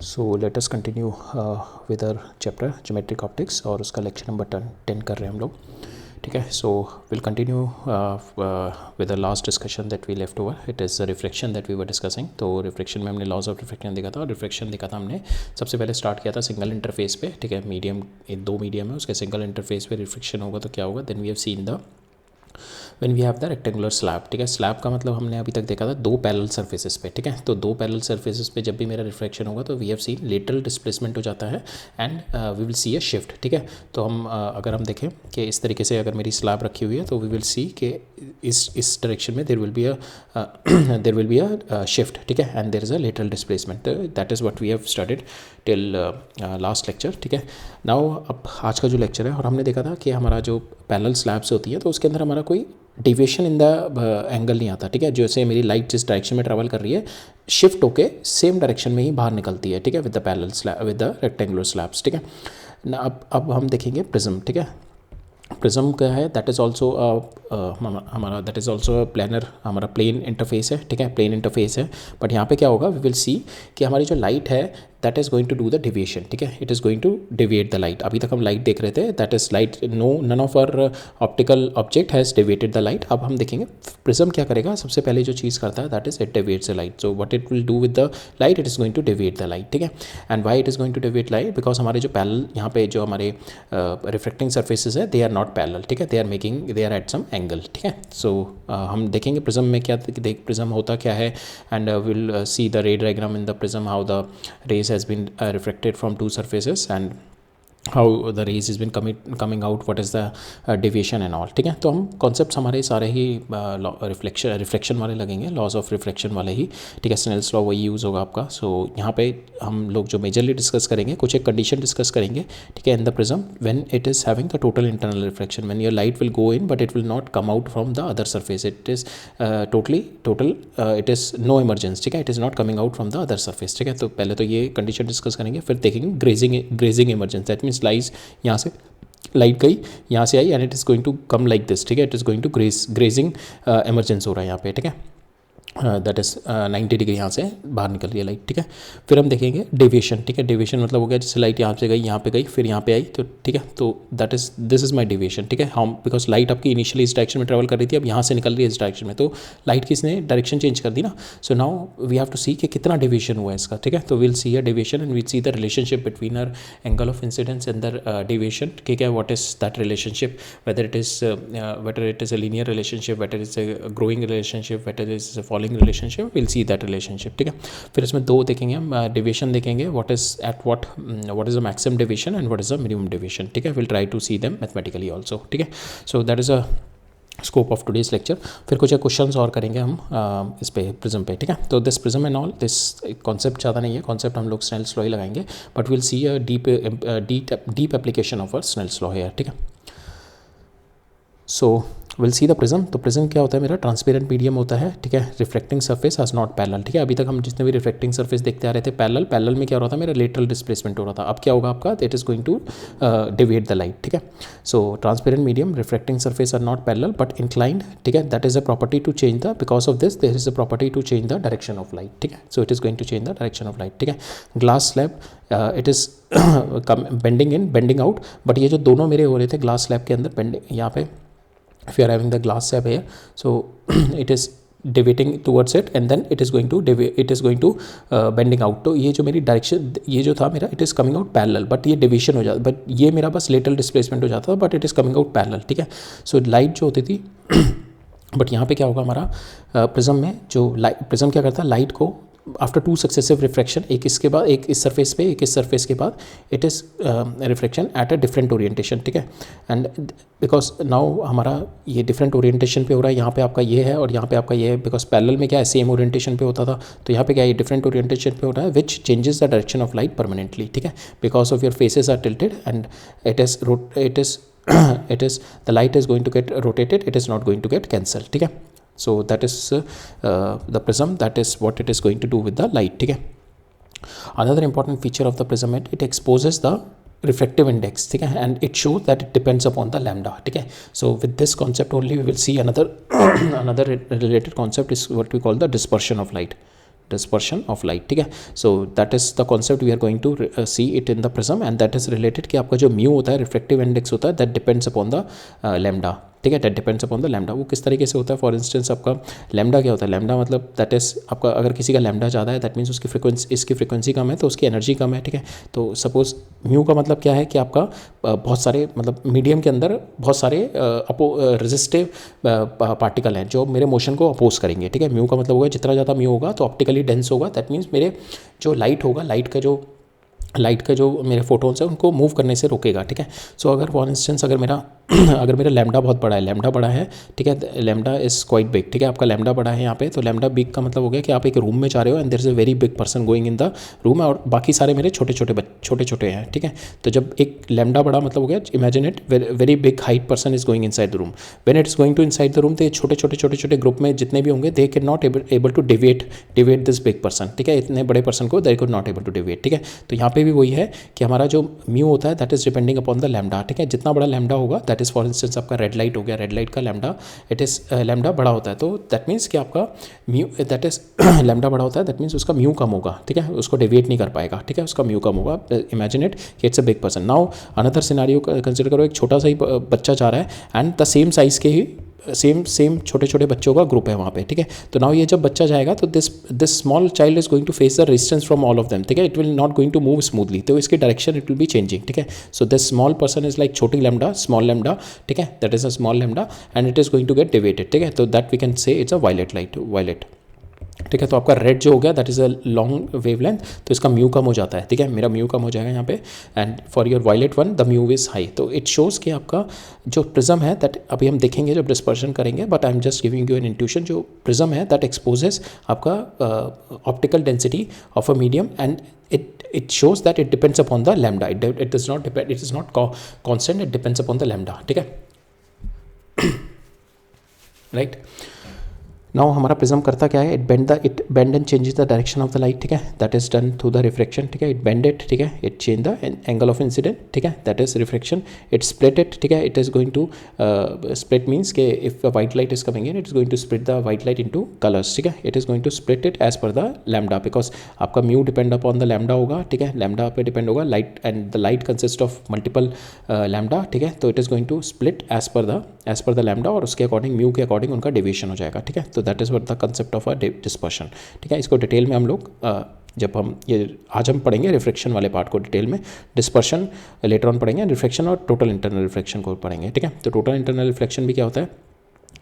So let us continue with our chapter geometric optics और उसका lecture number 10 कर रहे हैं हम लोग. ठीक है. So will continue with the last discussion that we left over. It is reflection that we were discussing. तो रिफ्लेक्शन में हमने लॉज ऑफ रिफ्लेक्शन देखा था और रिफ्लेक्शन देखा था हमने सबसे पहले स्टार्ट किया था सिंगल इंटरफेस पे. ठीक है. मीडियम दो मीडियम है, उसके सिंगल इंटरफेस पे रिफ्लेक्शन होगा तो क्या होगा. Then we have seen the when we have the rectangular slab. ठीक है. स्लैब का मतलब हमने अभी तक देखा था दो पैरेलल सर्फेसेस पे. ठीक है. तो दो पैरेलल सर्फेसेस पे जब भी मेरा रिफ्लेक्शन होगा तो we have seen lateral displacement हो जाता है and we will see a shift. ठीक है. तो हम अगर हम देखें कि इस तरीके से अगर मेरी स्लैब रखी हुई है तो वी विल सी कि इस डायरेक्शन में there will be a shift. ठीक है. And there is a lateral displacement. That is what we have studied till last lecture. ठीक है. नाउ अब आज का जो लेक्चर है और हमने देखा था कि हमारा जो पैरेलल स्लैब्स होती है तो उसके अंदर हमारा कोई डिविएशन इन द एंगल नहीं आता. ठीक है. जैसे मेरी लाइट जिस डायरेक्शन में ट्रैवल कर रही है शिफ्ट होके सेम डायरेक्शन में ही बाहर निकलती है. ठीक है. With the parallel slab with the rectangular slabs. ठीक है. अब हम देखेंगे प्रिज्म. ठीक है. प्रिज्म क्या है. दैट इज़ ऑल्सो हमारा दैट इज़ ऑल्सो प्लानर, हमारा प्लेन इंटरफेस है. ठीक है. प्लेन इंटरफेस है. बट यहाँ पे क्या होगा, वी विल सी कि हमारी जो लाइट है that is going to do the deviation. ठीक है. It is going to deviate the light. अभी तक हम लाइट देख रहे थे. That is light none of our optical object has deviated the light. अब हम देखेंगे प्रिज्म क्या करेगा. सबसे पहले जो चीज़ करता है that is it deviates the light. So what it will do with the light, it is going to deviate the light. ठीक है. And why it is going to deviate light, because हमारे जो पैरेलल यहाँ पे जो हमारे reflecting surfaces है they are not parallel. ठीक है. They are at some angle. ठीक है. सो हम देखेंगे प्रिज्म में क्या प्रिज्म होता क्या है and will see the ray diagram in the prism, how the rays has been refracted from two surfaces and how the rays has been coming out, what is the deviation and all. ठीक है. तो हम concepts हमारे सारे ही reflection वाले लगेंगे, laws of reflection वाले ही. ठीक है. स्नेल्स लॉ वही यूज़ होगा आपका. सो यहाँ पे हम लोग जो मेजरली डिस्कस करेंगे कुछ एक कंडीशन डिस्कस करेंगे. ठीक है. In the prism when it is having the total internal reflection, when your light will go in but it will not come out from the other surface, it is total it is no emergence. ठीक है. It is not coming out from the other surface. ठीक है. तो पहले तो ये condition discuss करेंगे, फिर देखेंगे grazing emergence. That means lies यहाँ से लाइट गई, यहाँ से आई and it is going to come like this. ठीक है. It is going to grazing emergence हो रहा है यहाँ पे. ठीक है. दैट इज़ 90 डिग्री यहाँ से बाहर निकल रही है लाइट. ठीक है. फिर हम देखेंगे डेविएशन. ठीक है. डेविएशन मतलब हो गया जैसे लाइट यहाँ से गई, यहाँ पे गई, फिर यहाँ पे आई. तो ठीक है. तो that is this is my deviation. ठीक है. हम बिकॉज लाइट आपकी इनिशियली इस डायरेक्शन में ट्रैवल कर रही थी, अब यहाँ से निकल रही है इस डायरेक्शन में, तो लाइट की इसने डायरेक्शन चेंज कर दी ना. So now we have to see कि कितना डेविएशन हुआ है इसका. ठीक है. तो will see a deviation and will see the relationship between our angle of incidence and the deviation. ठीक है. What is that relationship, whether it is a linear relationship, whether is a growing relationship, whether is a falling relationship, will see that relationship. ठीक है. फिर इसमें दो देखेंगे हम, deviation देखेंगे, what is the maximum deviation and what is the minimum deviation. ठीक है. Will try to see them mathematically also. ठीक है. So that is a scope of today's lecture. फिर कुछ क्वेश्चंस और करेंगे हम इस पे प्रिज्म पे. ठीक है. तो this prism and all this concept ज़्यादा नहीं है, कॉन्सेप्ट हम लोग स्नेल्स लॉ ही लगाएंगे, but will see a deep application of a Snell's law है. ठीक है. So will see the prism. तो प्रिज्म क्या होता है, मेरा ट्रांसपेरेंट मीडियम होता है. ठीक है. Reflecting surface has not parallel. ठीक है. अभी तक हम जितने भी रिफ्लेक्टिंग सर्फेस देखते आ रहे थे पैरेलल में क्या हो रहा था, मेरा लेटरल डिस्प्लेसमेंट हो रहा था. अब क्या होगा आपका, it is going to deviate the light. ठीक है. So transparent medium, reflecting surface are not parallel but inclined. ठीक है. That is a property to change the, because of this there is a property to change the direction of light. ठीक है. So it is going to change the direction of light. ठीक है. Glass slab, it is bending in bending out. But ये जो दोनों मेरे हो रहे थे ग्लास स्लैब के अंदर बेंडिंग, यहाँ पे if you are having the glass slab here, so it is deviating towards it and then it is going to bending out. तो ये जो मेरी डायरेक्शन, ये जो था मेरा, it is coming out parallel, but ये डिविएशन हो जाता, बट ये मेरा बस लेटरल डिस्प्लेसमेंट हो जाता था, but it is coming out parallel. ठीक है. सो लाइट जो होती थी बट यहाँ पे क्या होगा हमारा प्रिज्म में, जो प्रिज्म क्या करता है, लाइट को आफ्टर टू सक्सेसिव रिफ्लेक्शन, एक इसके बाद एक इस सरफेस पे एक इस सरफेस के बाद, it is reflection at a different orientation. ठीक है. एंड बिकॉज नाउ हमारा ये डिफरेंट ओरिएंटेशन पे हो रहा है, यहाँ पे आपका ये है और यहाँ पे आपका ये है, बिकॉज पैरेलल में क्या है सेम ओरिएंटेशन पे होता था, तो यहाँ पे क्या है डिफरेंट ओरिएंटेशन पे हो रहा है, which changes the direction of light permanently. ठीक है. Because of your faces are tilted and it is the light is going to get rotated, it is not going to get cancelled. ठीक है. So that is the prism, that is what it is going to do with the light. ठीक है. Another important feature of the prism, it exposes the refractive index. ठीक है. And it shows that it depends upon the lambda. ठीक है. So with this concept only we will see another related concept is what we call the dispersion of light. dispersion of light, ठीक है. So that is the concept we are going to see it in the prism, and that is related कि आपका जो mu होता है, refractive index होता है, that depends upon the lambda, ठीक है. That depends upon the lambda. वो किस तरीके से होता है, फॉर इंस्टेंस आपका लैम्डा क्या होता है, लैम्डा मतलब दैट इज आपका, अगर किसी का लैम्डा ज़्यादा है दैट मीन्स उसकी फ्रिक्वेंसी, इसकी फ्रिक्वेंसी कम है तो उसकी एनर्जी कम है, ठीक है. तो सपोज म्यू का मतलब क्या है कि आपका बहुत सारे मतलब मीडियम के अंदर बहुत सारे रेजिस्टिव पार्टिकल हैं जो मेरे मोशन को अपोज करेंगे, ठीक है. म्यू का मतलब होगा जितना ज़्यादा म्यू होगा तो ऑप्टिकली डेंस होगा, दैट मीन्स मेरे जो लाइट होगा, लाइट का जो मेरे फोटोन्स है उनको मूव करने से रोकेगा, ठीक है. सो अगर फॉर इंस्टेंस अगर मेरा लैम्डा बहुत बड़ा है, लैम्डा बड़ा है, ठीक है, लैम्डा इज़ क्वाइट बिग, ठीक है. आपका लैम्डा बड़ा है यहाँ पे, तो लैम्डा बिग का मतलब हो गया कि आप एक रूम में जा रहे हो and there is a very big person going in the room, और बाकी सारे मेरे छोटे छोटे हैं, ठीक है. तो जब एक लैम्डा बड़ा मतलब हो गया, imagine it very big height person is going inside the room. When it is going to inside the room, तो ये छोटे ग्रुप में जितने भी होंगे they can not able to deviate this big person, ठीक है. इतने बड़े पर्सन को they could not able to deviate, ठीक है. तो यहाँ पे भी वही है कि हमारा जो म्यू होता है that is depending upon the lambda, ठीक है. जितना बड़ा लैम्डा होगा, दैट इज फॉर इंस्टेंस आपका रेड लाइट हो गया, रेड लाइट का लैम्डा इट इज़ लैम्डा बड़ा होता है, तो दैट मीन्स कि आपका म्यू दैट इज लैम्डा बड़ा होता है, दैट मीन्स उसका म्यू कम होगा, ठीक है. उसको डिवेट नहीं कर पाएगा, ठीक है, उसका म्यू कम होगा. इमेजिन इट कि it's a big person. Now another scenario consider करो, एक छोटा सा ही बच्चा जा रहा है एंड द सेम साइज़ के ही सेम छोटे बच्चों का ग्रुप है वहाँ पे, ठीक है. तो नाउ ये जब बच्चा जाएगा तो this small child is going to face the resistance from all of them, ठीक है. It will not going to move smoothly, तो इसकी direction it will be changing, ठीक है. So this small person is like छोटी lambda, small lambda, ठीक है, that is a small lambda and it is going to get deviated, ठीक है. तो that we can say it's a violet light, violet, ठीक है. तो आपका रेड जो हो गया that is a long wavelength, तो इसका म्यू कम हो जाता है, ठीक है. मेरा म्यू कम हो जाएगा यहाँ पे, and for your violet one the mu is high. तो इट शोज़ कि आपका जो प्रिज्म है दैट अभी हम देखेंगे जब डिस्पर्शन करेंगे, but I am just giving you N intuition. जो प्रिज्म है दैट एक्सपोजेस आपका optical density of a medium and it shows that it depends upon the lambda. It does not depend, it is not constant, it depends upon the lambda, ठीक है. Right. Now हमारा prism करता क्या है, it bend and changes the direction of the light, ठीक है. That is done through the refraction, ठीक है. इट बेंड इट, ठीक है, it change the angle of incident, ठीक है, that is refraction. It split it, ठीक है. It is going to split means के if a white light is coming in, it is going to split the white light into colours, ठीक है. It is going to split it as per the lambda, because आपका mu depend upon the lambda होगा, ठीक है. Lambda पे depend होगा light, and the light consist of multiple lambda, ठीक है. तो it is going to split as per the lambda, और उसके अकॉर्डिंग म्यू के अकॉर्डिंग उनका डेविएशन हो जाएगा, ठीक है. तो that is what the concept of a dispersion, ठीक है. इसको डिटेल में हम लोग जब हम ये आज हम पढ़ेंगे रिफ्रैक्शन वाले पार्ट को डिटेल में, डिस्पर्शन लेटर ऑन पढ़ेंगे, रिफ्रैक्शन और टोटल इंटरनल रिफ्लेक्शन को पढ़ेंगे, ठीक है. तो टोटल इंटरनल रिफ्लेक्शन भी क्या होता है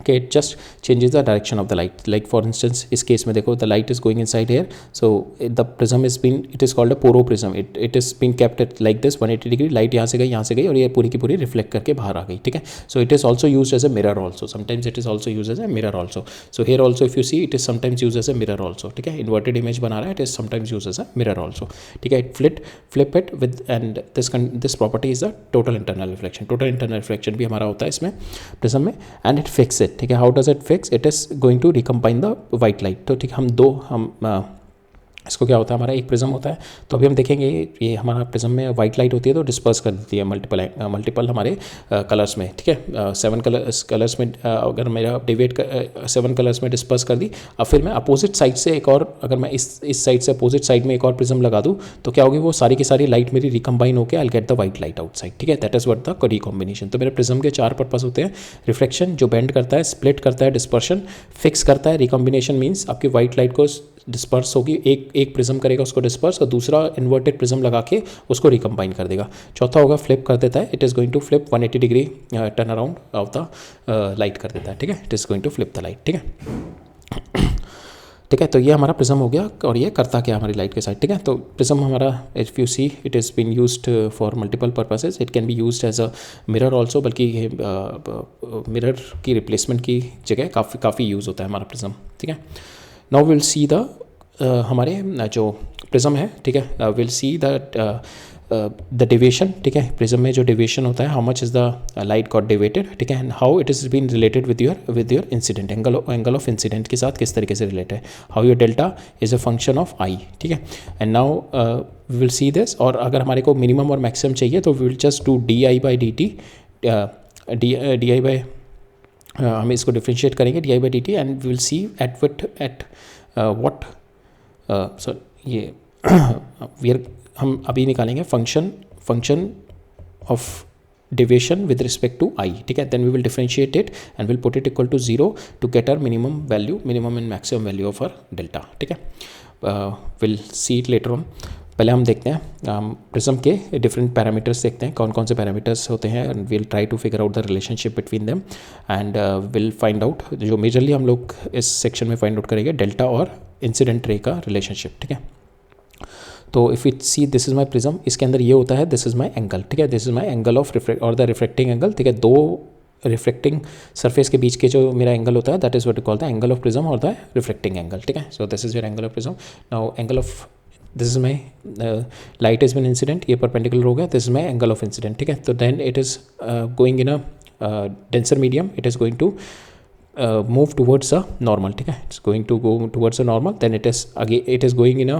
कि it just changes the direction of the light. Like for instance इस केस में देखो, the light is going inside here, so the prism is been, it is called a Porro prism. It is been kept like this 180 degree. Light यहाँ से गई और ये पूरी की पूरी रिफ्लेक्ट करके बाहर आ गई, ठीक है. So it is also use as a mirror also, sometimes it is also use as a mirror also. So here also if you see it is sometimes use as a mirror also, ठीक है. Inverted image बना रहा है, it is sometimes use as a mirror also, ठीक है. It flip it with, and this property is the total internal reflection. Total internal reflection भी हमारा होता है इसमें प्रिज्म में, एंड इट फिक्स इट, ठीक है. How does it fix? It is going to recombine the white light. तो ठीक, हम इसको क्या होता है, हमारा एक प्रिज्म होता है, तो अभी हम देखेंगे ये हमारा प्रिज्म में वाइट लाइट होती है तो डिस्पर्स कर देती है मल्टीपल हमारे कलर्स में, ठीक है. 7 कलर्स में अगर मेरा डिवेट 7 कलर्स में डिस्पर्स कर दी, अब फिर मैं अपोजिट साइड से एक और, अगर मैं इस साइड से अपोजिट साइड में एक और प्रिज्म लगा दूँ तो क्या होगी, वो सारी की सारी लाइट मेरी रिकम्बाइन होकर आई get the white light outside, ठीक है. That is what the recombination. तो मेरे प्रिज्म के 4 पर्पस होते हैं: रिफ्लेक्शन जो बेंड करता है, स्प्लिट करता है, डिस्पर्शन फिक्स करता है, रिकॉम्बिनेशन मीन्स आपकी वाइट लाइट को डिस्पर्स होगी, एक प्रिज्म करेगा उसको डिस्पर्स, और दूसरा इन्वर्टेड प्रिज्म लगा के उसको रिकम्बाइन कर देगा. चौथा होगा फ्लिप कर देता है, it is going to flip 180 degree turn around of the light कर देता है, ठीक है. It is going to flip the light, ठीक है. ठीक है, तो ये हमारा प्रिज्म हो गया, और ये करता क्या हमारी लाइट के साथ, ठीक है. तो प्रिज्म हमारा, if you see, it is been used for multiple purposes. It can be used as a mirror also, बल्कि मिरर की रिप्लेसमेंट की जगह काफ़ी यूज़ होता है हमारा प्रिज्म, ठीक है. नाउ विल सी द हमारे जो प्रिज्म है, ठीक है, विल सी द डेविएशन, ठीक है. प्रिज्म में जो डेविएशन होता है, how much is the light got deviated, ठीक है, and how it is been related with your incident, angle of incident के साथ किस तरीके से रिलेट है. How your delta is a function of i, ठीक है. And now we will see this. और अगर हमारे को मिनिमम और मैक्सिमम चाहिए तो we will just do di/dt, हम इसको डिफ्रेंशिएट करेंगे di/dt, and we will see at what sir ये हम अभी निकालेंगे function of deviation with respect to i, ठीक है. Then we will differentiate it and will put it equal to 0 to get our minimum and maximum value of our delta, ठीक है. Will see it later on. पहले हम देखते हैं prism के different parameters देखते हैं, कौन कौन से पैरामीटर्स होते हैं, and will try to figure out the relationship between them and will find out. जो मेजरली हम लोग इस सेक्शन में फाइंड आउट करेंगे डेल्टा और इंसिडेंट रे का रिलेशनशिप, ठीक है. तो if it see this is my prism, इसके अंदर ये होता है दिस इज़ माई एंगल, ठीक है. This is my angle of और द रिफ्लेक्टिंग एंगल, ठीक है. दो रिफ्लेक्टिंग सरफेस के बीच के जो मेरा एंगल होता है that is what we call the angle of prism और द रिफ्लेक्टिंग एंगल, ठीक है. So this is your angle of prism. Now angle of this is my light is been incident, ये परपेंडिकुलर हो गया, this is my angle of incident, ठीक है. तो then it is going in a denser medium, it is going to move towards a normal, ठीक है. It's going to go towards a normal, then it is going in a,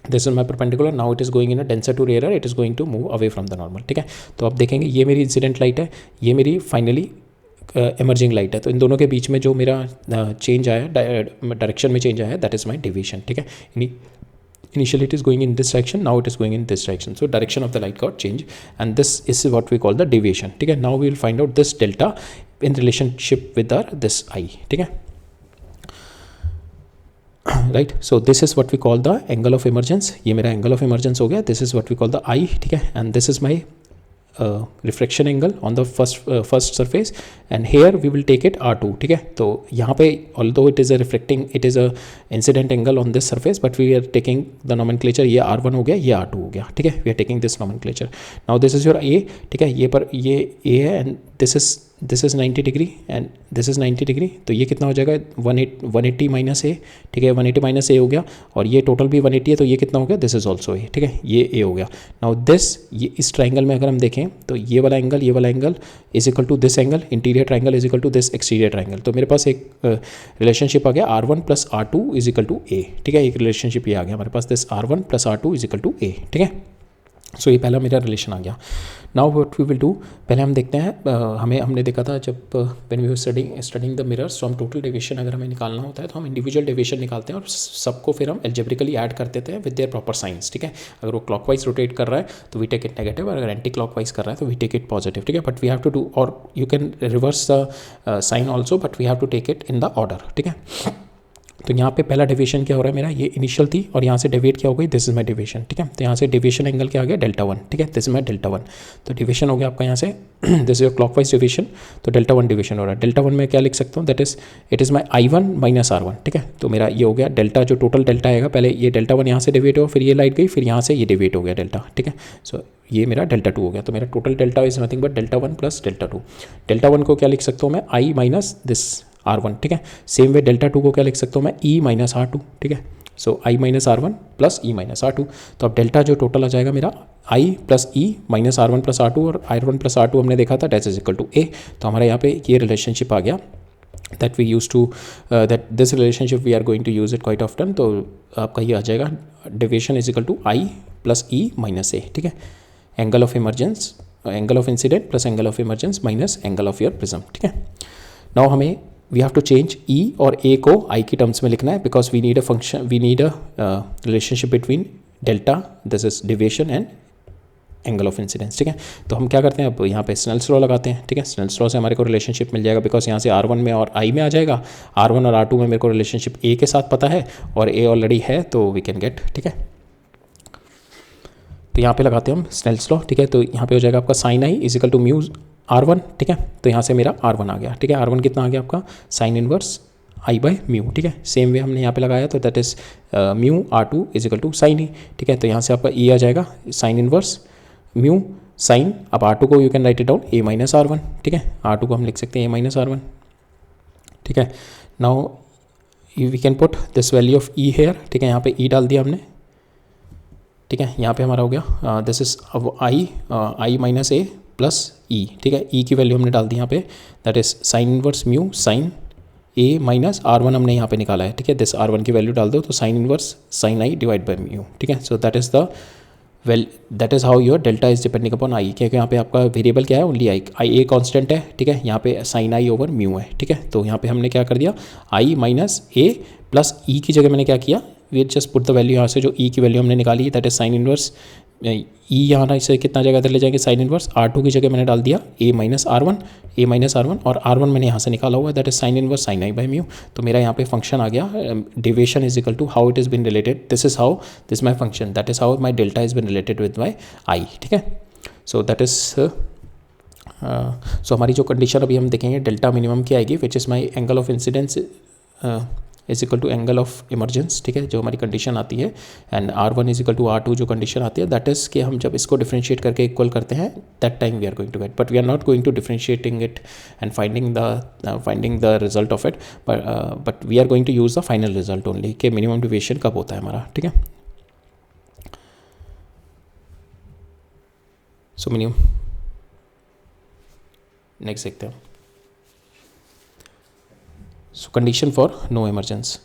this is my perpendicular, now it is going in a denser to rarer, it is going to move away from the normal, ठीक है. तो आप देखेंगे ये मेरी incident light है, ये मेरी फाइनली एमर्जिंग लाइट है. तो इन दोनों के बीच में जो मेरा चेंज आया, डायरेक्शन में चेंज आया, दैट इज़ माई डेविएशन, ठीक है. Initially it is going in this direction, now it is going in this direction, so direction of the light got changed and this is what we call the deviation, ठीक है. Now we will find out this delta in relationship with our this I, ठीक है. Right, so this is what we call the angle of emergence, ये मेरा angle of emergence हो गया. This is what we call the I, ठीक है. And this is my reflection angle on the first surface and here we will take it R2, ठीक है. तो यहाँ पे although it is a incident angle on this surface but we are taking the nomenclature, ये R1 हो गया, ये R2 हो गया, ठीक है. We are taking this nomenclature. Now this is your A, ठीक है. ये A है and this is 90 degree and this is 90 degree. तो ये कितना हो जाएगा 180 माइनस A, ठीक है. 180 माइनस A हो गया और ये टोटल भी 180 है, तो ये कितना हो गया, दिस इज़ ऑल्सो A, ठीक है. ये A हो गया. नाउ ये इस ट्राइंगल में अगर हम देखें तो ये वाला angle is equal to this angle, interior triangle is equal to this exterior triangle. तो मेरे पास एक रिलेशनशिप आ गया R1 plus R2 is equal to A, ठीक है. एक रिलेशनशिप ये आ गया हमारे पास, this R1 plus R2 is equal to A, ठीक है. सो ये पहला मेरा रिलेशन आ गया. Now what we will do, पहले हम देखते हैं हमने देखा था जब when we were studying the mirrors, तो हम टोटल डेविएशन अगर हमें निकालना होता है तो हम इंडिविजुअल डेविएशन निकालते हैं और सबको फिर हम एल्जेब्रिकली ऐड कर देते हैं विद देयर प्रॉपर साइंस, ठीक है. अगर वो क्लॉकवाइज रोटेट कर रहा है तो वी टेक इट नेगेटिव, और अगर एंटी क्लॉकवाइज कर रहा है तो वी टेक इट पॉजिटिव, ठीक है. But we have to do, और you can reverse the sign also, but we have to take it in the order, ठीक है. तो यहाँ पे पहला डेविएशन क्या हो रहा है मेरा, ये इनिशियल थी और यहाँ से डेविएट क्या हो गई, दिस इज माई डेविएशन, ठीक है. तो यहाँ से डेविएशन एंगल क्या आ गया, डेल्टा 1, ठीक है. This is my delta 1. तो डेविएशन हो गया आपका यहाँ से this is your clockwise deviation, तो डेल्टा 1 डेविएशन हो रहा है. डेल्टा 1 में क्या लिख सकता हूँ, that it is my I1 minus R1, ठीक है. तो मेरा ये हो गया डेल्टा, जो टोटल डेल्टा आएगा, पहले ये डेल्टा 1 यहाँ से डेविएट हो, फिर ये लाइट गई, फिर यहाँ से ये डेविएट हो गया डेल्टा, ठीक है. सो ये मेरा डेल्टा 2 हो गया. तो मेरा total delta is nothing but delta 1 plus delta 2. Delta 1 को क्या लिख सकता हूँ मैं, I माइनस दिस R1, ठीक है. सेम वे डेल्टा 2 को क्या लिख सकता हूँ मैं, E माइनस R2, ठीक है. सो I minus R1 plus E minus R2. तो अब डेल्टा जो टोटल आ जाएगा मेरा I plus E minus R1 plus R2, और R1 प्लस R2 हमने देखा था that is equal to A. तो हमारा यहाँ पे ये रिलेशनशिप आ गया that we use to that this relationship we are going to use it quite often. तो आपका ये आ जाएगा deviation is equal to I plus E minus A, ठीक है. Angle of emergence, angle of incident plus angle of emergence minus angle of your prism, ठीक है. Now हमें we have to change E और A को I की terms में लिखना है, because we need a function, we need a relationship between delta, this is deviation, and angle of incidence, ठीक है. तो हम क्या करते हैं, अब यहाँ पे स्नेल्स लॉ लगाते हैं, ठीक है. स्नेल्स लॉ से हमारे को रिलेशनशिप मिल जाएगा, बिकॉज यहाँ से R1 में और I में आ जाएगा. R1 और R2 में मेरे को रिलेशनशिप A के साथ पता है और A ऑलरेडी है, तो वी कैन गेट, ठीक है. तो यहाँ पे लगाते हैं हम स्नेल्स लॉ, ठीक है. तो यहाँ पे हो जाएगा आपका sine I is equal to mu R1, ठीक है. तो यहाँ से मेरा R1 आ गया, ठीक है. R1 कितना आ गया आपका, sine inverse I by mu, ठीक है. सेम वे हमने यहाँ पे लगाया, तो that is mu R2 is equal to sine E, ठीक है. तो यहाँ से आपका E आ जाएगा साइन इनवर्स म्यू साइन. अब R2 को you can write it down A minus R1, ठीक है. R2 को हम लिख सकते हैं A माइनस R1, ठीक है. Now we can put this value of E here, ठीक है. यहाँ पे E डाल दिया हमने, ठीक है. यहाँ पे हमारा हो गया this is I minus A plus E, ठीक है. E की वैल्यू हमने डाल दी यहाँ पे, that is sine inverse mu sign A minus R1 हमने यहाँ पे निकाला है, ठीक है. दिस R1 की वैल्यू डाल दो, तो sine inverse sign I divide by mu, ठीक है. So that is the that is how your delta is depending upon I, क्योंकि यहाँ पे आपका वेरिएबल क्या है, ओनली I. A कॉन्स्टेंट है, ठीक है. यहाँ पे साइन I ओवर म्यू है, ठीक है. तो यहाँ पे हमने क्या कर दिया, I minus A plus E की जगह मैंने क्या किया, we just put the value यहाँ से जो ई की वैल्यू हमने निकाली that is sine inverse E, यहाँ से कितना जगह इधर ले जाएंगे साइन इनवर्स R2 की जगह मैंने डाल दिया A माइनस R1 और R1 मैंने यहाँ से निकाला हुआ है that is sine inverse sine i by mu. तो मेरा यहाँ पे फंक्शन आ गया deviation is equal to how it is been related, this is how this my function, that is how my delta is been related with my i. ठीक है, so that is so हमारी जो condition अभी हम देखेंगे delta minimum की आएगी which is my angle of incidence is equal to angle of emergence. ठीक है, जो हमारी कंडीशन आती है and R1 is equal to R2 जो कंडीशन आती है दैट इज़ कि हम जब इसको डिफरेंशिएट करके इक्वल करते हैं that time we are going to get, but we are not going to differentiating it and finding the result of it, but we are going to use the final result only कि minimum deviation कब होता है हमारा। ठीक है, so minimum next देखते हैं। So condition for no emergence.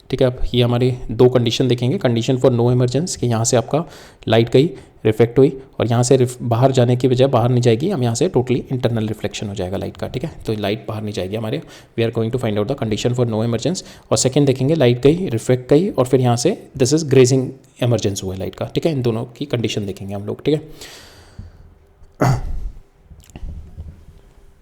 ठीक है, अब ये हमारे दो कंडीशन देखेंगे। कंडीशन फॉर नो इमरजेंस कि यहाँ से आपका लाइट गई रिफ्लेक्ट हुई और यहाँ से बाहर जाने की बजाय बाहर नहीं जाएगी, हम यहाँ से टोटली इंटरनल रिफ्लेक्शन हो जाएगा लाइट का। ठीक है, तो लाइट बाहर नहीं जाएगी हमारे, we are going to find out the condition for no emergence. और सेकंड देखेंगे लाइट गई रिफ्लेक्ट गई और फिर यहाँ से दिस इज ग्रेजिंग इमरजेंस हुआ है लाइट का। ठीक है, इन दोनों की कंडीशन देखेंगे हम लोग। ठीक है,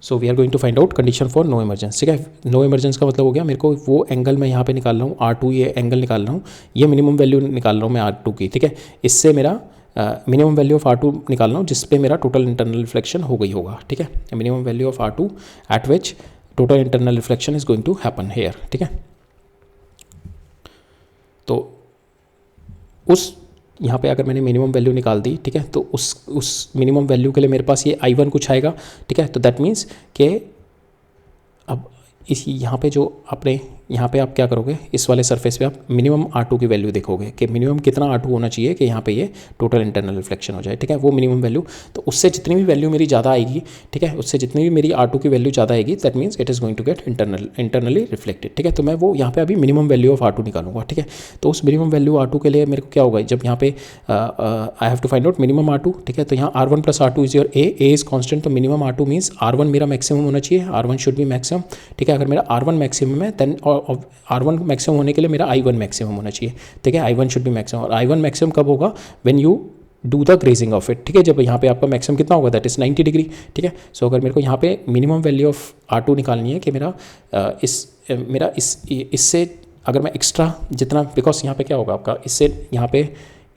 so we are going to find out condition for no emergence. ठीक है, नो इमरजेंस का मतलब हो गया मेरे को वो एंगल मैं यहाँ पे निकाल रहा हूँ R2, ये एंगल निकाल रहा हूँ, ये मिनिमम वैल्यू निकाल रहा हूँ मैं R2 की। ठीक है, इससे मेरा मिनिमम वैल्यू ऑफ R2 निकाल रहा हूँ जिस पे मेरा टोटल इंटरनल रिफ्लेक्शन हो गई होगा। ठीक है, minimum value of R2 at which total internal reflection is going to happen here. ठीक है, तो उस यहाँ पे अगर मैंने मिनिमम वैल्यू निकाल दी, ठीक है, तो उस मिनिमम वैल्यू के लिए मेरे पास ये I1 कुछ आएगा। ठीक है, तो दैट मीन्स कि अब इस यहाँ पे जो आपने यहाँ पे आप क्या करोगे, इस वाले सरफेस पे आप मिनिमम R2 की वैल्यू देखोगे कि मिनिमम कितना R2 होना चाहिए कि यहाँ पे ये टोटल इंटरनल रिफ्लेक्शन हो जाए। ठीक है, वो मिनिमम वैल्यू, तो उससे जितनी भी वैल्यू मेरी ज़्यादा आएगी, ठीक है, उससे जितनी भी मेरी R2 की वैल्यू ज़्यादा आएगी that means it is going to get internally reflected. ठीक है, तो मैं वो यहाँ पे अभी मिनिमम वैल्यू ऑफ R2 निकालूंगा। ठीक है, तो उस मिनिमम वैल्यू R2 के लिए मेरे को क्या होगा, जब यहाँ पे I have to find out minimum R2। ठीक है, तो यहाँ R1 plus R2 is your A is constant, तो मिनिमम R2 मीन्स R1 मेरा मैक्सिमम होना चाहिए, R1 शुड बी मैक्सिमम। ठीक है, अगर मेरा R1 मैक्सिमम है देन R1 मैक्सिमम होने के लिए मेरा I1 मैक्सिमम होना चाहिए। ठीक है, I1 शुड बी मैक्सिमम, और I1 मैक्सिमम कब होगा, when you do the grazing of it. ठीक है, जब यहाँ पे आपका मैक्सिमम कितना होगा दैट इज 90 डिग्री। ठीक है, सो अगर मेरे को यहाँ पे मिनिमम वैल्यू ऑफ R2 निकालनी है कि मेरा इससे अगर मैं एक्स्ट्रा जितना, बिकॉज यहाँ पे क्या होगा आपका, इससे यहाँ पे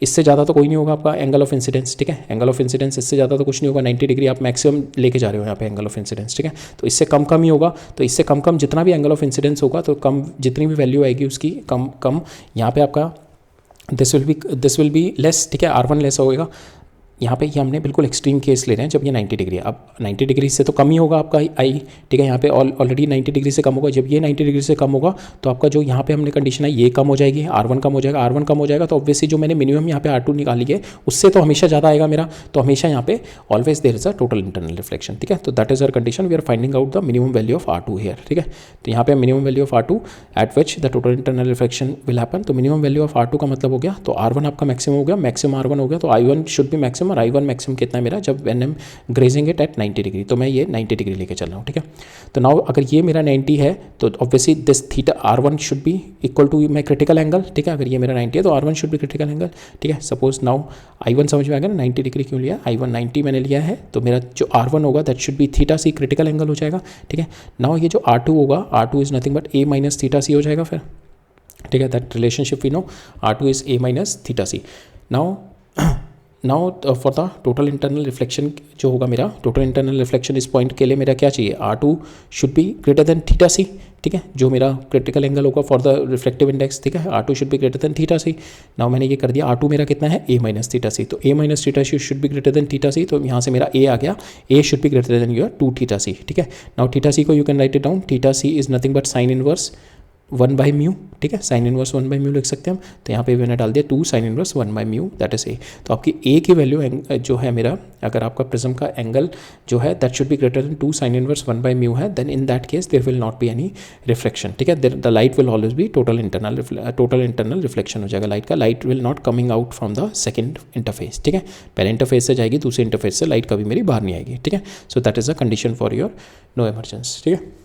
इससे ज़्यादा तो कोई नहीं होगा आपका एंगल ऑफ इंसिडेंस। ठीक है, एंगल ऑफ इंसिडेंस इससे ज़्यादा तो कुछ नहीं होगा, 90 डिग्री आप मैक्सिमम लेके जा रहे हो यहाँ पे एंगल ऑफ इंसिडेंस। ठीक है, तो इससे कम ही होगा, तो इससे कम जितना भी एंगल ऑफ इंसिडेंस होगा तो कम जितनी भी वैल्यू आएगी उसकी कम यहाँ पे आपका दिस विल बी लेस। ठीक है, R1 लेस होगा। यहाँ पे ये हमने बिल्कुल एक्सट्रीम केस ले रहे हैं जब ये 90 डिग्री है, अब 90 डिग्री से तो कम ही होगा आपका आई। ठीक है, यहाँ पे ऑलरेडी 90 डिग्री से कम होगा, जब ये 90 डिग्री से कम होगा तो आपका जो यहाँ पे हमने कंडीशन है ये कम हो जाएगी, R1 कम हो जाएगा, R1 कम हो जाएगा तो ऑब्वियसली जो मैंने मिनिमम यहाँ पे R2 निकाली है उससे तो हमेशा ज़्यादा आएगा मेरा, तो हमेशा यहाँ पे always there is a total internal reflection. ठीक है, तो that is our condition, we are finding out the minimum value of R2 here. ठीक है, तो यहाँ पे minimum value of R2 at which the total internal reflection will happen, तो minimum value of R2 का मतलब हो गया, तो R1 आपका मैक्सिमम हो गया, मैक्सिमम R1 हो गया, तो I1 शुड बी मैक्सिमम, और I1 मैक्सिमम कितना है मेरा, जब when I M grazing it at 90 degree, तो मैं ये 90 डिग्री लेके चल रहा हूँ। ठीक है, तो नाउ अगर ये मेरा 90 है तो obviously this theta R1 should be equal to my critical angle. ठीक है, अगर ये मेरा 90 है तो R1 should B critical angle. ठीक है, सपोज नाउ I1 समझ में आ गया ना, 90 डिग्री क्यों लिया, I1 90 मैंने लिया है, तो मेरा जो R1 होगा that should be theta C critical angle हो जाएगा। ठीक है, नाउ ये जो R2 होगा, R2 is nothing but A minus theta C हो जाएगा फिर। ठीक है, that relationship we know, R2 is A minus theta C. Now for the total internal reflection जो होगा मेरा, टोटल इंटरनल रिफ्लेक्शन इस पॉइंट के लिए मेरा क्या चाहिए, R2 should be greater than theta C. ठीक है, जो मेरा क्रिटिकल एंगल होगा फॉर द रिफ्लेक्टिव इंडेक्स। ठीक है, R2 should be greater than theta C. Now मैंने ये कर दिया, R2 मेरा कितना है, A माइनस थीटा सी, तो A minus theta C should be greater than theta C, तो यहाँ से मेरा A आ गया, A should be greater than your 2 theta C. ठीक है, नाउ थीटा सी को you can write it down, theta C is nothing but sine inverse 1 by mu. ठीक है, साइन इनवर्स 1 बाई म्यू लिख सकते हैं हम, तो यहाँ पे मैंने डाल दिया 2 sine inverse 1 by mu that is A। तो आपकी A की वैल्यू जो है मेरा, अगर आपका प्रिज्म का एंगल जो है that should be greater than 2 sine inverse 1 by mu है, then in that case there will not be any reflection. ठीक है, the light will always be total internal reflection हो जाएगा लाइट का, light will not coming out from the second interface. ठीक है, पहले interface से जाएगी, दूसरे इंटरफेस से लाइट कभी मेरी बाहर नहीं आएगी। ठीक है, so that is a condition for your no emergence. ठीक है,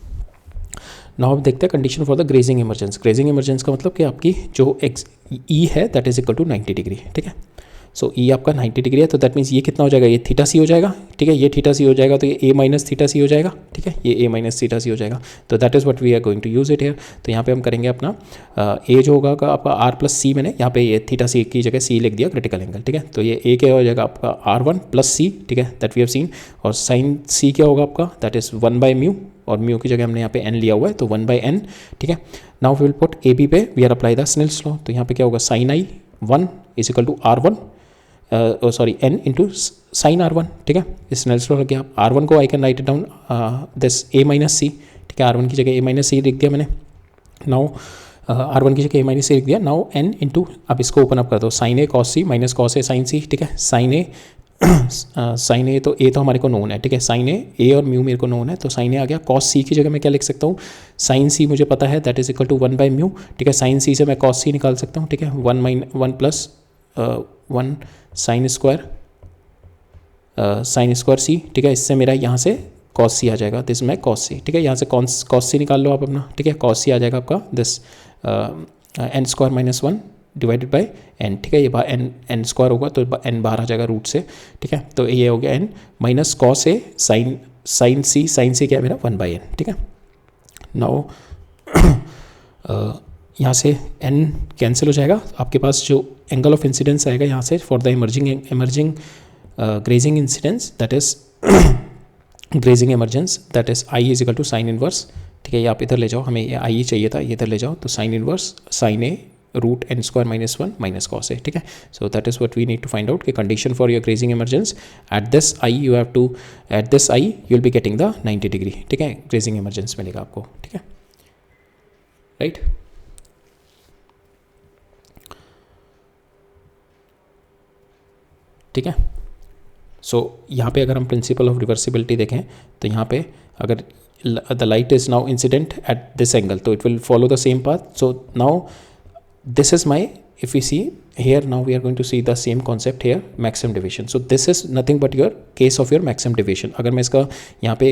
नाउ अब देखते हैं condition for the grazing emergence. Grazing emergence का मतलब कि आपकी जो एक्स ई है that is equal to 90 degree, ठीक है। सो ई आपका 90 डिग्री है, तो दैट मीन्स ये कितना हो जाएगा, ये थीटा सी हो जाएगा, ठीक है। ये थीटा सी हो जाएगा तो ये ए माइनस थीटा सी हो जाएगा, ठीक है। ये ए माइनस थीटा सी हो जाएगा, तो that is what we are going to use it here. तो यहाँ पे हम करेंगे अपना ए जो होगा आपका आर प्लस सी, मैंने यहाँ पे ये थीटा सी की जगह सी लिख दिया, क्रिटिकल एंगल, ठीक है। तो ये ए क्या हो जाएगा आपका R1 प्लस सी, ठीक है, दैट वी हैव सीन। और साइन सी क्या होगा आपका, दैट इज़ 1/μ, और म्यू की जगह हमने यहाँ पे n लिया हुआ है, तो 1/n, ठीक है। Now we will put A B पे we are apply the Snell's law. तो यहाँ पे क्या होगा, sine I 1 is equal to R1 sorry n into sine R1, ठीक है। इस स्नेल्स लॉ लग गया। R1 को I can write it down this a minus C, ठीक है। R1 की जगह a माइनस सी लिख दिया मैंने। नाउ R1 की जगह a माइनस सी लिख दिया। नाउ n इंटू, अब इसको ओपन अप कर दो, साइन ए कॉस सी माइनस कॉस ए साइन सी, ठीक है। साइन ए साइन ए, तो ए तो हमारे को नोन है, ठीक है। साइन ए और म्यू मेरे को नोन है, तो साइन ए आ गया। कॉस सी की जगह मैं क्या लिख सकता हूँ, साइन सी मुझे पता है दैट इज इक्वल टू 1/μ, ठीक है। साइन सी से मैं कॉस सी निकाल सकता हूँ, ठीक है। 1 प्लस 1 साइन स्क्वायर सी, ठीक है। इससे मेरा यहाँ से कॉस सी आ जाएगा, दिस में कॉस सी, ठीक है। यहाँ से कॉस सी निकाल लो आप अपना, ठीक है। कॉस सी आ जाएगा आपका this N square minus 1 divided by N, ठीक है। ये एन स्क्वायर होगा तो एन बाहर आ जाएगा रूट से, ठीक है। तो ये हो गया एन माइनस कॉस ए साइन सी क्या है मेरा 1/n, ठीक है। नाउ यहाँ से n कैंसिल हो जाएगा, आपके पास जो एंगल ऑफ इंसिडेंस आएगा यहाँ से for the emerging grazing incidence that is grazing emergence that is I is equal to sine inverse, ठीक है। ये आप इधर ले जाओ, हमें ये आई चाहिए था, ये इधर ले जाओ, तो sine inverse sine A root N square minus 1 minus cos A, ठीक है। So that is what we need to find out कि condition for your grazing emergence at this I you have to, at this I you will be getting the 90 degree, ठीक है। Grazing emergence मिलेगा आपको, ठीक है, right. ठीक है। सो यहाँ पे अगर हम प्रिंसिपल ऑफ रिवर्सिबिलिटी देखें तो यहाँ पे अगर the light is now incident at this angle तो it will follow the same path. So now this is my, if we see here, now we are going to see the same concept here, maximum deviation. So this is nothing but your case of your maximum deviation. अगर मैं इसका यहाँ पे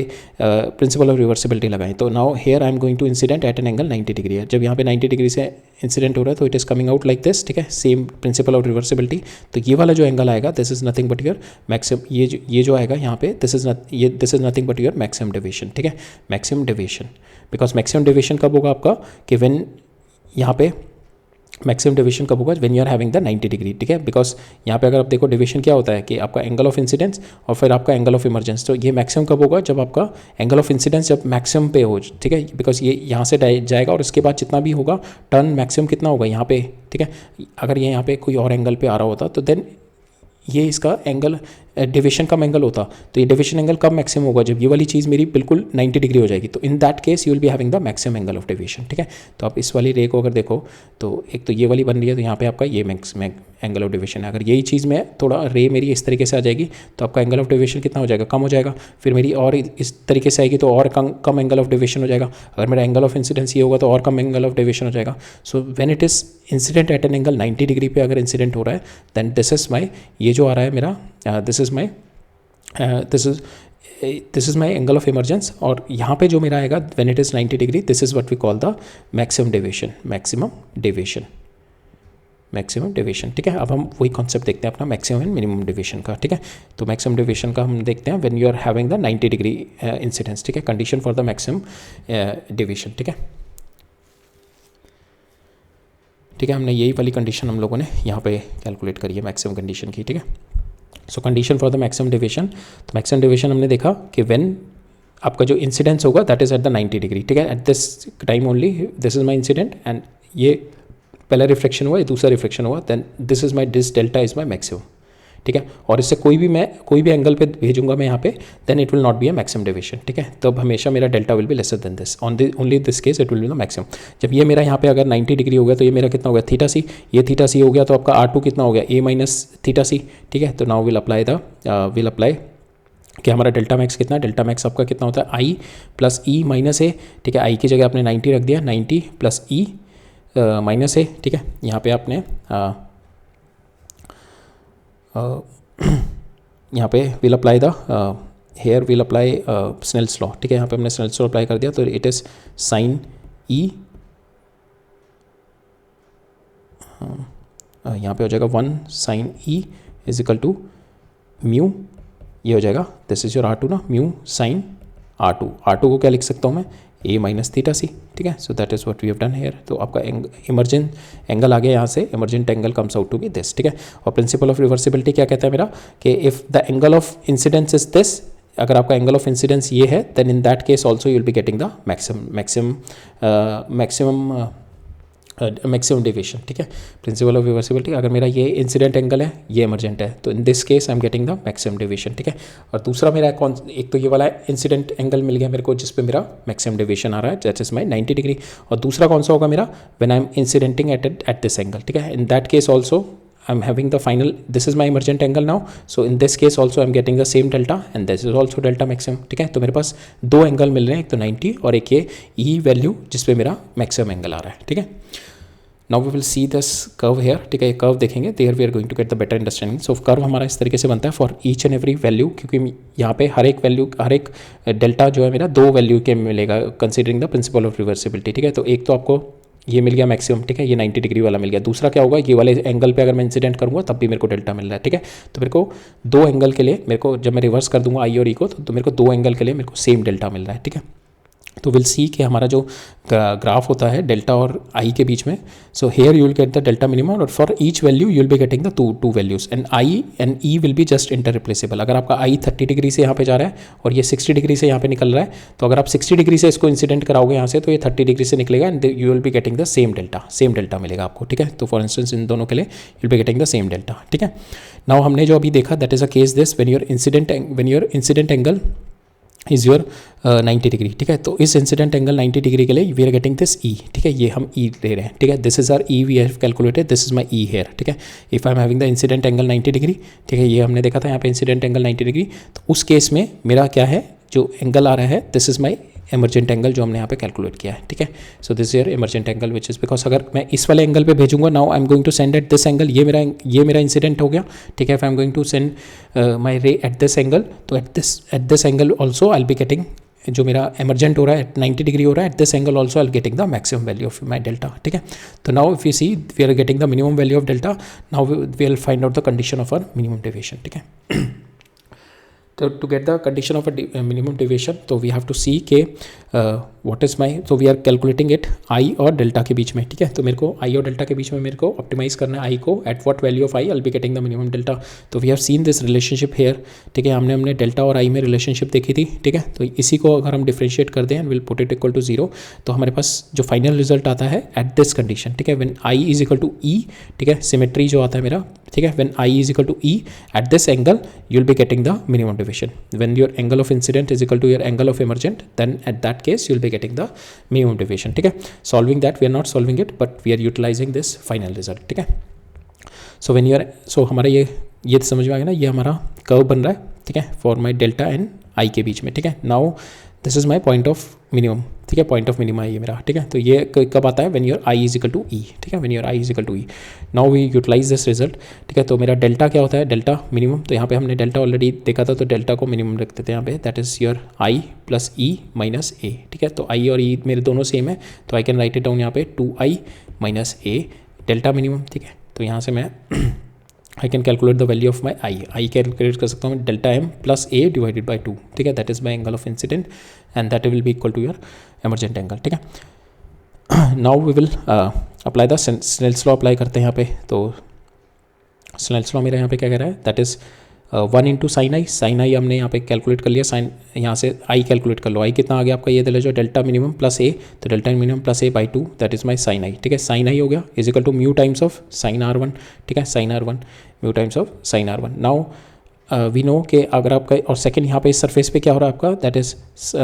principle of reversibility लगाएं तो now here I am going to incident at an angle 90 degree है। जब यहाँ पे 90 डिग्री से इंसिडेंट हो रहा है तो it is coming out like this, ठीक है। Same principle of reversibility. तो ये वाला जो एंगल आएगा this is nothing but your maximum, ये जो आएगा यहाँ पे this is nothing but your maximum deviation, ठीक है। Maximum deviation, because maximum deviation कब होगा आपका कि व्हेन यहाँ पे मैक्सिमम डेविएशन कब होगा, when you are having the 90 degree, ठीक है। बिकॉज यहाँ पे अगर आप देखो डेविएशन क्या होता है कि आपका एंगल ऑफ इंसिडेंस और फिर आपका एंगल ऑफ इमरजेंस। तो ये मैक्सिमम कब होगा, जब आपका एंगल ऑफ इंसिडेंस जब मैक्सिमम पे हो, ठीक है। बिकॉज ये यहाँ से जाएगा और इसके बाद जितना भी होगा टर्न मैक्सिमम कितना होगा यहाँ पे, ठीक है। अगर ये यहाँ पे कोई और एंगल पे आ रहा होता तो देन ये इसका एंगल डेविएशन कम एंगल होता, तो ये डेविएशन एंगल कब मैक्सिमम होगा, जब ये वाली चीज़ मेरी बिल्कुल 90 डिग्री हो जाएगी। तो इन that case you will be having the maximum angle of deviation, ठीक है। तो आप इस वाली रे को अगर देखो तो एक तो ये वाली बन रही है, तो यहाँ पे आपका ये मैक्सिमम एंगल ऑफ डेविएशन है। अगर यही चीज़ में थोड़ा रे मेरी इस तरीके से आ जाएगी तो आपका एंगल ऑफ डेविएशन कितना हो जाएगा, कम हो जाएगा। फिर मेरी और इस तरीके से आएगी तो और कम एंगल ऑफ डेविएशन हो जाएगा। अगर मेरा एंगल ऑफ इंसिडेंस ये होगा तो और कम एंगल ऑफ डेविएशन हो जाएगा। So when it is incident at an angle 90 degree पे अगर इंसिडेंट हो रहा है देन दिस इज माई, ये जो आ रहा है मेरा this is my this is my angle of emergence. और यहाँ पे जो मेरा आएगा when it is 90 degree this is what we call the maximum deviation, maximum deviation, ठीक है। अब हम वही कॉन्सेप्ट देखते हैं अपना मैक्सिमम एंड मिनिमम डेविएशन का, ठीक है। तो मैक्सिमम डेविएशन का हम देखते हैं when you are having the 90 degree incidence, ठीक है। Condition for the maximum deviation, ठीक है, ठीक है। हमने यही वाली कंडीशन हम लोगों ने यहाँ पे कैलकुलेट करी है मैक्सिमम कंडीशन की, ठीक है। So condition for the maximum deviation, तो मैक्सिमम डेविएशन हमने देखा कि व्हेन आपका जो इंसिडेंस होगा that is at the 90 degree, ठीक है। At this time only this is my incident and ये पहला रिफ्लेक्शन हुआ, ये दूसरा रिफ्लेक्शन हुआ, then this is my this delta is my maximum, ठीक है। और इससे कोई भी एंगल पे भेजूंगा मैं यहाँ पे then it will not be a maximum deviation, ठीक है। तब हमेशा मेरा delta will be lesser than this, only this case it will be the maximum. जब ये मेरा यहाँ पे अगर 90 डिग्री हो गया तो ये मेरा कितना हो गया थीटा सी, ये थीटा सी हो गया तो आपका R2 कितना हो गया a माइनस थीटा सी, ठीक है। तो नाउ विल अप्लाई कि हमारा डेल्टा मैक्स कितना है, डेल्टा मैक्स आपका कितना होता है आई प्लस ई माइनस ए, ठीक है। आई की जगह आपने 90 रख दिया, 90 प्लस ई माइनस ए, ठीक है। यहाँ पे आपने यहाँ पे will apply the here will apply Snell's law, ठीक है। यहाँ पे हमने स्नेल्स लॉ अप्लाई कर दिया तो इट इज़ साइन ई, यहाँ पे हो जाएगा 1 sine E is equal to mu, ये हो जाएगा दिस इज योर R2 ना, म्यू साइन R2। R2 को क्या लिख सकता हूँ मैं, ए माइनस थीटा सी, ठीक है। So that is what we have done here. तो आपका इमरजेंट एंगल आ गया यहाँ से, emergent angle comes out to be this, ठीक है। और प्रिंसिपल ऑफ रिवर्सिबिलिटी क्या कहता है मेरा, कि if the angle of incidence is this, अगर आपका एंगल ऑफ इंसिडेंस ये है, then in that case also you will be getting the maximum deviation, ठीक है। प्रिंसिपल ऑफ रिवर्सिबिलिटी, अगर मेरा ये इंसिडेंट एंगल है, ये इमरजेंट है, तो in this case I am getting the maximum deviation, ठीक है। और दूसरा मेरा एक तो ये वाला इंसिडेंट एंगल मिल गया मेरे को जिस पे मेरा मैक्सिमम डेविएशन आ रहा है, दैट इज माई 90 डिग्री। और दूसरा कौन सा होगा मेरा, when I am incidenting at this angle, ठीक है। In that case also I'm having the final, this is my emergent angle now, so in this case also I'm getting the same delta and this is also delta maximum, ठीक है। तो मेरे पास दो angle मिल रहे हैं, एक तो 90 और एक ये E वैल्यू जिस पे मेरा मैक्सिमम एंगल आ रहा है, ठीक है। Now we will see this curve here, ठीक है। ये कर्व देखेंगे, there we are going to get the better understanding. So curve हमारा इस तरीके से बनता है for each and every value, क्योंकि यहाँ पे हर एक वैल्यू, हर एक डेल्टा जो है मेरा दो वैल्यू के मिलेगा considering the principle of reversibility, ठीक है। तो एक तो आपको ये मिल गया मैक्सिमम, ठीक है, ये 90 डिग्री वाला मिल गया। दूसरा क्या होगा, ये वाले एंगल पे अगर मैं इंसिडेंट करूँगा तब भी मेरे को डेल्टा मिल रहा है, ठीक है। तो मेरे को दो एंगल के लिए, मेरे को जब मैं रिवर्स कर दूंगा आई और ई को, तो मेरे को दो एंगल के लिए मेरे को सेम डेल्टा मिल रहा है, ठीक है। तो विल सी कि हमारा जो ग्राफ होता है डेल्टा और आई के बीच में, so here you will get the delta minimum और for each value you will be getting the two values and I and E will be just interreplaceable. अगर आपका आई 30 डिग्री से यहाँ पे जा रहा है और ये 60 डिग्री से यहाँ पे निकल रहा है, तो अगर आप 60 डिग्री से इसको इंसिडेंट कराओगे यहाँ से, तो ये 30 डिग्री से निकलेगा and you will be getting the same delta मिलेगा आपको, ठीक है। तो फॉर इंस्टेंस इन दोनों के लिए you will be getting the same delta, ठीक है। नाउ हमने जो अभी देखा, that is a case this when your incident angle is your 90 degree, ठीक है। तो इस इंसिडेंट एंगल 90 डिग्री के लिए वी आर गेटिंग दिस ई, ठीक है, ये हम ई ले रहे हैं, ठीक है। This is our E we have calculated, this is my E here, ठीक है। If I am having the incident angle 90 degree, ठीक है, ये हमने देखा था यहाँ पे इंसिडेंट एंगल 90 डिग्री। तो उस केस में मेरा क्या है, जो एंगल आ रहा है, this is my emergent angle जो हमने यहाँ पे कैलकुलेट किया है, ठीक है। So this is emergent angle which is because अगर मैं इस वाले एंगल पे भेजूंगा, now I am going to send at this angle, ये मेरा इंसिडेंट हो गया, ठीक है। If I am going to send my ray at this angle, तो at this angle also I will be getting, जो मेरा एमरजेंट हो रहा है 90 डिग्री हो रहा है, at this angle also I will getting the maximum value of my delta, ठीक है। तो now if you see we are getting the minimum value of delta, now we will find out the condition of our minimum deviation, ठीक है। तो to get the condition of a minimum deviation, तो we have to see के what is my, तो we are calculating it I और delta के बीच में, ठीक है। तो मेरे को आई और डेल्टा के बीच में मेरे को ऑप्टिमाइज करना है आई को, at what value of I I will be getting the minimum delta. तो we have seen this relationship here, ठीक है। हमने डेल्टा और आई में रिलेशनशिप देखी थी, ठीक है। तो इसी को अगर हम डिफ्रेंशिएट कर दें and will put it equal to 0, तो हमारे पास जो फाइनल रिजल्ट आता है एट दिस कंडीशन, ठीक है, when I is equal to E, ठीक है, सिमेट्री जो आता है मेरा, ठीक है, when I is equal to E at this angle you will be getting the minimum deviation. When your angle of incident is equal to your angle of emergent, then at that case you will be getting the minimum deviation, ठीक है। Solving that we are not solving it but we are utilising this final result, ठीक है। So when you are, सो हमारा ये समझ में आ गया ना, ये हमारा कर्व बन रहा है, ठीक है, for my delta and I के बीच में, ठीक है। Now this is my point of minimum, ठीक है, पॉइंट ऑफ मिनिमम ये मेरा, ठीक है। तो ये कब आता है, when your I is equal to E, ठीक है, when your I is equal to E. Now we utilize this result, ठीक है। तो मेरा डेल्टा क्या होता है, डेल्टा मिनिमम, तो यहाँ पे हमने डेल्टा ऑलरेडी देखा था, तो डेल्टा को मिनिमम रख देते हैं यहाँ पे, that is your I plus E minus A, ठीक है। तो आई और ई मेरे दोनों सेम है, तो I can write it down यहाँ पे 2i माइनस ए डेल्टा मिनिमम, ठीक है। तो यहाँ से मैं I can calculate the value of my I calculate कर सकता हूँ delta M plus A divided by 2, ठीक है। That is my angle of incident and that will be equal to your emergent angle, ठीक है। Now we will apply the Snell's law apply करते हैं यहाँ पे। तो स्नेल्स लॉ मेरा यहाँ पे क्या कह रहा है, दैट इज 1 इंटू साइन आई हमने यहाँ पे कैलकुलेट कर लिया, साइन यहाँ से आई कैलकुलेट कर लो, आई कितना आ गया आपका, ये दे जो डेल्टा मिनिमम प्लस ए, तो delta minimum plus A by 2, that is my sine I, ठीक है। साइन आई हो गया is equal to mu times of sine R1, ठीक है, sine R1 mu times of sine R1। Now we know कि अगर आपका, और सेकंड यहाँ पे इस सरफेस पे क्या हो रहा है आपका, that is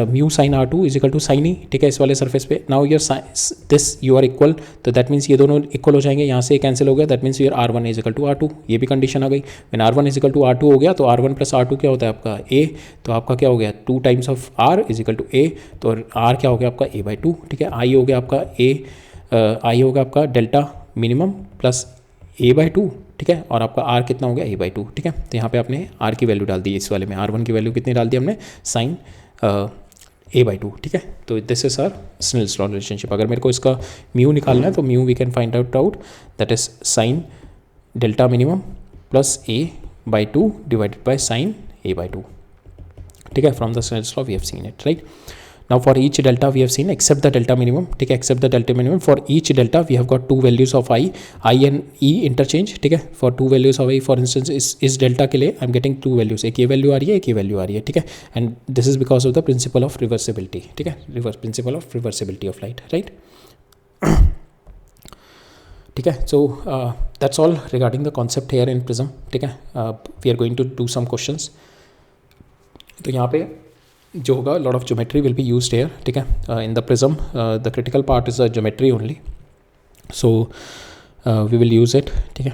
mu sine R2 is equal to sine E, ठीक है, इस वाले सरफेस पे। Now your this you are equal, तो दैट मीन्स ये दोनों इक्वल हो जाएंगे, यहाँ से कैंसिल हो गया, that means your R1 is equal to R2, ये भी कंडीशन आ गई। When R1 is equal to R2 हो गया, तो R1 प्लस R2 क्या होता है आपका A, तो आपका क्या हो गया 2 times of R is equal to A, तो R क्या हो गया आपका A बाई 2, ठीक है। आई हो गया आपका आई होगा आपका delta minimum plus A by 2, ठीक है, और आपका R कितना हो गया A बाई 2, ठीक है। तो यहाँ पे आपने R की वैल्यू डाल दी, इस वाले में R1 की वैल्यू कितनी डाल दी हमने, साइन a/2, ठीक है। तो this is our Snell's law relationship. अगर मेरे को इसका म्यू निकालना है तो mu we can find out that is sine delta minimum plus a/2 divided by sine a/2, ठीक है। From the Snell's law we have seen it, right. Now for each delta we have seen except the delta minimum, ठीक है, except the delta minimum, for each delta we have got two values of I and E interchange, ठीक है। For two values of I, for instance इस delta के लिए I'm getting two values, एक ये value आ रही है, एक ये value आ रही है, ठीक है। And this is because of the principle of reversibility, ठीक है, principle of reversibility of light, right। ठीक है। So that's all regarding the concept here in prism, ठीक है। We are going to do some questions। तो यहाँ पे जो होगा lot of geometry will be used here, ठीक है। In the prism the critical part is the geometry only, so we will use it, ठीक है।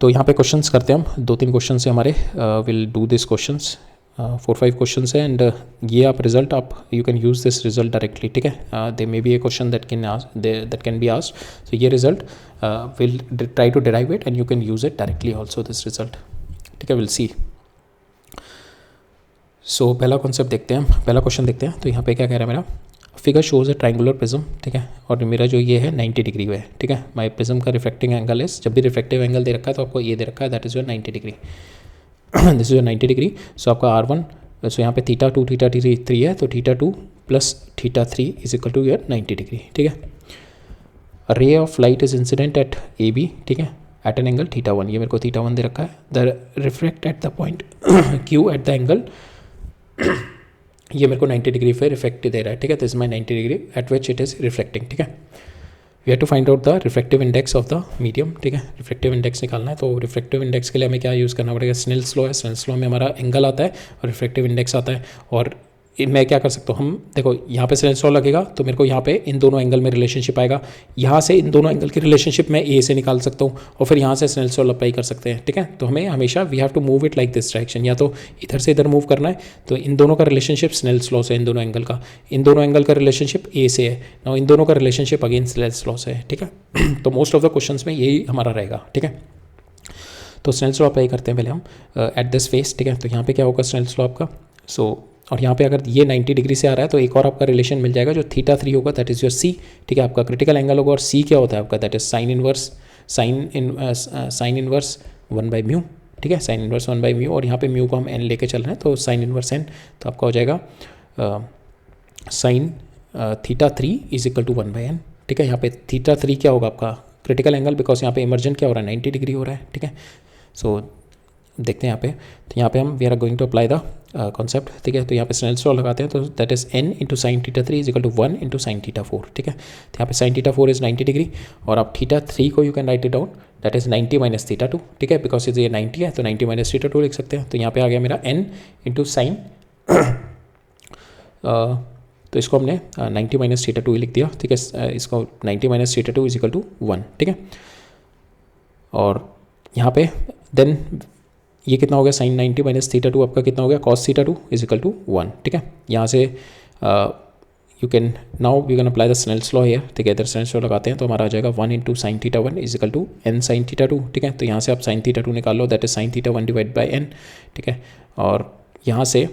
तो यहाँ पे क्वेश्चंस करते हैं हम, 2-3 क्वेश्चन से हमारे will do this questions, 4-5 question है। एंड ये आप रिजल्ट आप you can use this result directly, ठीक है। They may be a question that can be asked, so ये result will try to derive it and you can use it directly also this result, ठीक है। Will सी। सो पहला concept देखते हैं, पहला question देखते हैं। तो यहाँ पे क्या कह रहा है मेरा, figure shows a triangular prism, ठीक है, और मेरा जो ये है 90 डिग्री है, ठीक है। माय प्रिज्म का रिफ्लेक्टिंग एंगल इज, जब भी रिफ्लेक्टिव एंगल दे रखा है तो आपको ये दे रखा है that is your 90 degree, this is your 90 degree. So आपका R1, सो यहाँ पे θ2 θ3 है, तो θ2 plus θ3 is equal to your 90 degree, ठीक है। Ray of light is incident at AB, ठीक है, एट एन एंगल θ1, ये मेरे को θ1 दे रखा है। The reflect at the point Q at the angle, ये मेरे को 90 डिग्री पे रिफ्लेक्ट दे रहा है, ठीक है। This is my 90 degree at which it is reflecting, ठीक है। We have to find out the reflective index of the medium, ठीक है। रिफ्लेक्टिव इंडेक्स निकालना है, तो रिफ्लेक्टिव इंडेक्स के लिए हमें क्या यूज़ करना पड़ेगा, स्नेल्स लॉ है। स्नेल्स लॉ में हमारा एंगल आता है और रिफ्लेक्टिव इंडेक्स आता है। और मैं क्या कर सकता हूँ, हम देखो यहाँ पे स्नेल्स लॉ लगेगा तो मेरे को यहाँ पे इन दोनों एंगल में रिलेशनशिप आएगा, यहाँ से इन दोनों एंगल की रिलेशनशिप मैं ए से निकाल सकता हूँ और फिर यहाँ से स्नेल्स लॉ अप्लाई कर सकते हैं, ठीक है। तो हमें हमेशा we have to move it like this direction, या तो इधर से इधर मूव करना है, तो इन दोनों का रिलेशनशिप स्नेल्स लॉ से, इन दोनों एंगल का, इन दोनों एंगल का रिलेशनशिप ए से है, ना इन दोनों का रिलेशनशिप अगेन स्नेल्स लॉ से है, ठीक है। तो मोस्ट ऑफ द क्वेश्चन में यही हमारा रहेगा, ठीक है। तो स्नेल्स लॉ अप्लाई करते हैं पहले हम एट दिस फेस, ठीक है। तो यहाँ पे क्या होगा स्नेल्स लॉ आपका, सो और यहाँ पे अगर ये 90 डिग्री से आ रहा है तो एक और आपका रिलेशन मिल जाएगा जो θ3 होगा, दैट इज़ योर C, ठीक है। आपका क्रिटिकल एंगल होगा, और C क्या होता है आपका, दैट इज साइन इनवर्स 1/μ, ठीक है, साइन इनवर्स 1/μ। और यहाँ पे म्यू को हम n लेके चल रहे हैं, तो साइन इनवर्स n, तो आपका हो जाएगा sign θ3 is equal to 1/n, ठीक है। यहाँ पे θ3 क्या होगा आपका क्रिटिकल एंगल, बिकॉज यहाँ पे इमर्जन क्या हो रहा है, 90 डिग्री हो रहा है, ठीक है। सो देखते हैं यहाँ पे, तो यहाँ पे हम we are going to apply the concept, ठीक है। तो यहाँ पे स्नेल्स लॉ लगाते हैं, तो that is n into sine θ3 is equal to 1 into sine θ4, ठीक है। तो यहाँ पे साइन θ4 इज 90 डिग्री, और आप θ3 को you can write it down, that is 90 minus θ2, ठीक है, बिकॉज ये 90 है तो 90 माइनस θ2 लिख सकते हैं। तो यहाँ पे आ गया मेरा n इंटू साइन, तो इसको हमने 90 माइनस θ2 लिख दिया, ठीक है। इसको 90 माइनस θ2 इज इक्वल टू 1, ठीक है। और यहाँ पे देन ये कितना हो गया, साइन 90 माइनस θ2 आपका कितना हो गया, कॉस θ2 इज इक्वल टू 1, ठीक है। यहाँ से you can now we can apply the Snell's law here, ठीक है। इधर स्नेल्स लॉ लगाते हैं तो हमारा आ जाएगा 1 into sine θ1 is equal to n sine θ2, ठीक है। तो यहाँ से आप साइन θ2 निकाल लो, that is sine θ1 divide by n, ठीक है। और यहाँ से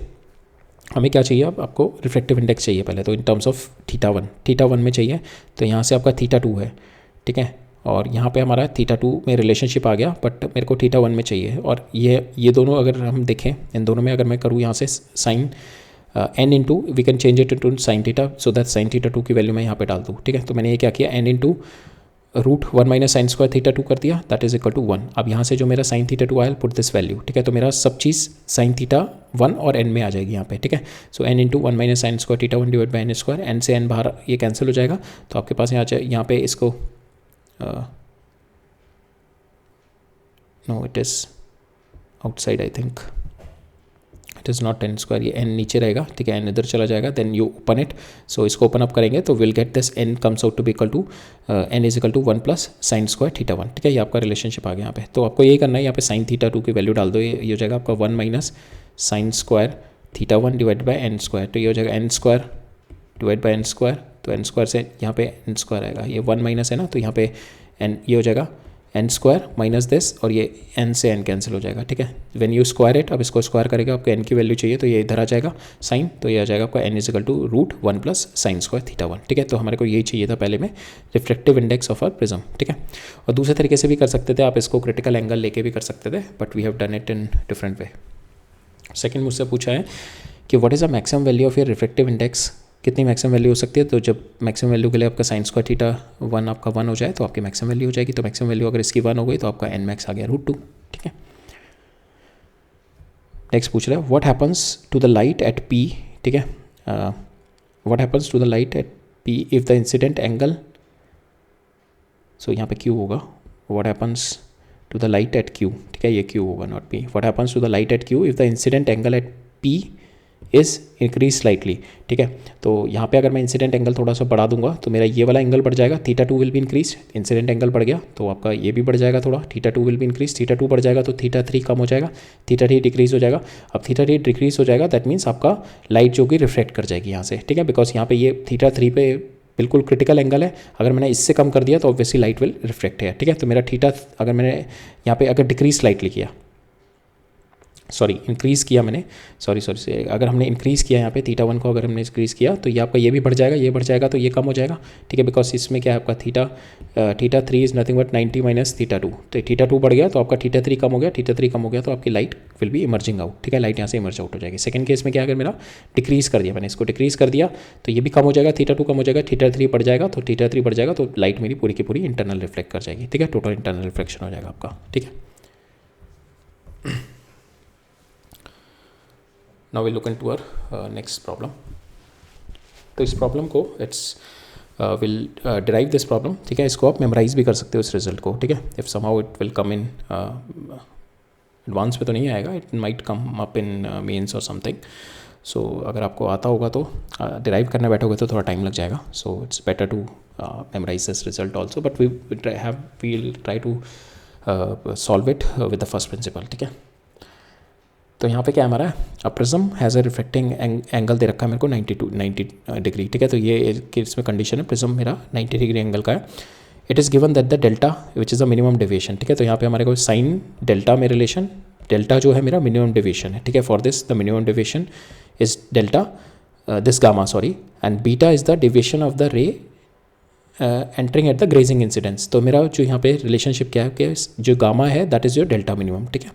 हमें क्या चाहिए, अब आपको रिफ्लेक्टिव इंडेक्स चाहिए पहले, तो इन टर्म्स ऑफ θ1 में चाहिए, तो यहाँ से आपका θ2 है, ठीक है। और यहाँ पे हमारा θ2 में रिलेशनशिप आ गया, बट मेरे को θ1 में चाहिए। और ये दोनों अगर हम देखें, इन दोनों में अगर मैं करूँ यहाँ से sine n into, we can change it into sine θ, so that sine θ2 की वैल्यू मैं यहाँ पे डाल दूँ, ठीक है। तो मैंने ये क्या किया, n into root 1 minus sine square θ2 कर दिया, दैट इज इक्वल टू 1। अब यहाँ से जो मेरा साइन θ2 आया, पुट दिस वैल्यू, ठीक है। तो मेरा सब चीज़ साइन θ1 और n में आ जाएगी यहाँ पे, ठीक है। So n into 1 minus sine square θ1 divide by n square, n से n बाहर ये कैंसिल हो जाएगा, तो आपके पास यहाँ पे इसको no it is outside, I think it is not n square, ये n नीचे रहेगा, ठीक है। n इधर चला जाएगा, then you open it, so इसको ओपन अप करेंगे तो will get this n comes out to be equal to n is equal to 1 plus sine square θ1, ठीक है। ये आपका रिलेशनशिप आ गया यहाँ पे। तो आपको ये करना है, यहाँ पे साइन θ2 की वैल्यू डाल दो, ये हो जाएगा आपका 1 minus sine square θ1 divide by n square, तो ये हो जाएगा n square divide by n square, तो n स्क्वायर से यहाँ पे n स्क्वायर आएगा, ये 1 माइनस है ना, तो यहाँ पे n ये हो जाएगा एन स्क्वायर माइनस दिस, और ये एन से एन कैंसिल हो जाएगा, ठीक है। व्हेन यू स्क्वायर इट, अब इसको स्क्वायर करेगा, आपको एन की वैल्यू चाहिए तो ये इधर आ जाएगा साइन, तो ये आ जाएगा आपका N is equal to root 1 plus sine square theta 1, ठीक है। तो हमारे को यही चाहिए था पहले में, reflective index of our prism, ठीक है। और दूसरे तरीके से भी कर सकते थे आप, इसको क्रिटिकल एंगल लेके भी कर सकते थे, but we have done it in different way. Second मुझसे पूछा है कि what is the maximum value of your reflective index, कितनी मैक्सिमम वैल्यू हो सकती है। तो जब मैक्सिमम वैल्यू के लिए आपका साइन स्क्वायर थीटा 1 आपका 1 हो जाए तो आपकी मैक्सिमम वैल्यू हो जाएगी। तो मैक्सिमम वैल्यू अगर इसकी 1 हो गई तो आपका एन मैक्स आ गया रूट 2, ठीक है। नेक्स्ट पूछ रहा है what happens to the light at P, ठीक है। What happens to the light at P if the incident angle, so यहाँ पे क्यू होगा, what happens to the light at Q, ठीक है, ये क्यू होगा not P. What happens to the light at Q if the incident angle at P is increase slightly, ठीक है। तो यहाँ पे अगर मैं इंसिडेंट एंगल थोड़ा सा बढ़ा दूंगा तो मेरा ये वाला एंगल बढ़ जाएगा, theta 2 will be increase, incident angle बढ़ गया तो आपका ये भी बढ़ जाएगा थोड़ा, theta 2 will be increase, theta 2 बढ़ जाएगा तो थीटा 3 कम हो जाएगा, थीटा 3 डिक्रीज हो जाएगा। अब थीटा 3 डिक्रीज हो जाएगा दैट मीन्स आपका लाइट जो कि रिफ्लेक्ट कर जाएगी यहाँ से, ठीक है, बिकॉज यहाँ पे ये थीटा 3 पे बिल्कुल क्रिटिकल एंगल है, अगर मैंने इससे कम कर दिया तो ऑब्वियसली लाइट विल रिफ्लेक्ट है, ठीक है। तो मेरा थीटा अगर मैंने यहाँ पे अगर डिक्रीज स्लाइटली किया, सॉरी इंक्रीज़ किया मैंने, सॉरी अगर हमने इंक्रीज़ किया यहाँ पे थीटा 1 को अगर हमने इंक्रीज़ किया तो ये आपका ये भी बढ़ जाएगा, ये बढ़ जाएगा तो ये कम हो जाएगा, ठीक है, बिकॉज इसमें क्या है आपका theta 3 is nothing but 90 minus theta 2, तो थीटा 2 बढ़ गया तो आपका थीटा 3 कम हो गया, थीटा 3 कम हो गया तो आपकी light will be emerging out, ठीक है, लाइट यहाँ से इमर्ज आउट हो जाएगी। सेकंड केस में क्या अगर मेरा डिक्रीज़ कर दिया, मैंने इसको डिक्रीज़ कर दिया तो ये भी कम हो जाएगा, थीटा 2 कम हो जाएगा, थीटा 3 बढ़ जाएगा, तो थीटा 3 बढ़ जाएगा तो लाइट मेरी पूरी की पूरी इंटरनल रिफ्लेक्ट कर जाएगी, ठीक है, टोटल इंटरनल रिफ्लेक्शन हो जाएगा आपका, ठीक है। Now we look into our next problem. तो इस प्रॉब्लम को it's will derive this problem, ठीक है, इसको आप मेमोराइज भी कर सकते हो इस रिजल्ट को, ठीक है। If somehow it will come in advance पे तो नहीं आएगा, it might come up in mains or something, so अगर आपको आता होगा तो डिराइव करने बैठोगे तो थोड़ा टाइम लग जाएगा, so it's better to memorize this result also, but we will try to solve it with the first principle, ठीक है। तो यहाँ पे क्या हमारा a prism has a reflecting angle दे रखा है मेरे को 90 डिग्री, ठीक है। तो ये इसमें कंडीशन है प्रिज्म मेरा 90 डिग्री एंगल का है। It is given that the delta which is the minimum deviation, ठीक है। तो यहाँ पे हमारे को साइन डेल्टा में रिलेशन, डेल्टा जो है मेरा मिनिमम डेविएशन है, ठीक है। For this the minimum deviation is delta this gamma sorry, and beta is the deviation of the रे entering at the grazing incidence. तो मेरा जो यहाँ पे रिलेशनशिप क्या है कि जो गामा है that is your delta minimum, ठीक है,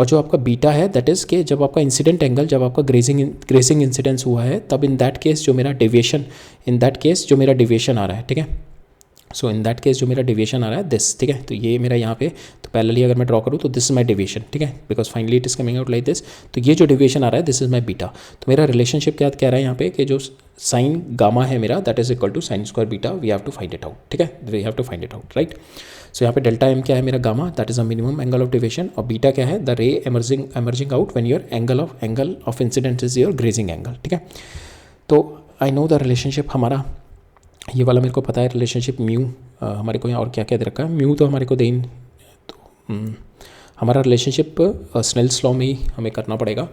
और जो आपका बीटा है दैट इज़ कि जब आपका इंसिडेंट एंगल, जब आपका ग्रेजिंग इंसिडेंस हुआ है तब इन दैट केस जो मेरा डेविएशन, इन दैट केस जो मेरा डेविएशन आ रहा है, ठीक है। सो इन दैट केस जो मेरा डेविएशन आ रहा है दिस, ठीक है। तो ये मेरा यहाँ पे तो पैरेलली अगर मैं ड्रॉ करूँ तो दिस इज माई डेविएशन, ठीक है, because finally it is coming out like this. तो ये जो डेविएशन आ रहा है दिस इज माई बीटा। तो मेरा रिलेशनशिप क्या कह रहा है यहाँ पे कि जो साइन गामा है मेरा that is equal to sine square beta, we have to find it out, ठीक है, we have to find it out, right. So यहाँ पे डेल्टा एम क्या है मेरा gamma, that is a minimum angle of deviation, और beta क्या है the ray emerging out when your angle of incidence is your grazing angle, ठीक है। तो आई नो द रिलेशनशिप हमारा ये वाला मेरे को पता है रिलेशनशिप म्यू, हमारे को यहाँ और क्या क्या दे रखा है, म्यू तो हमारे को दें, तो हमारा रिलेशनशिप स्नेल्स लॉ में ही हमें करना पड़ेगा,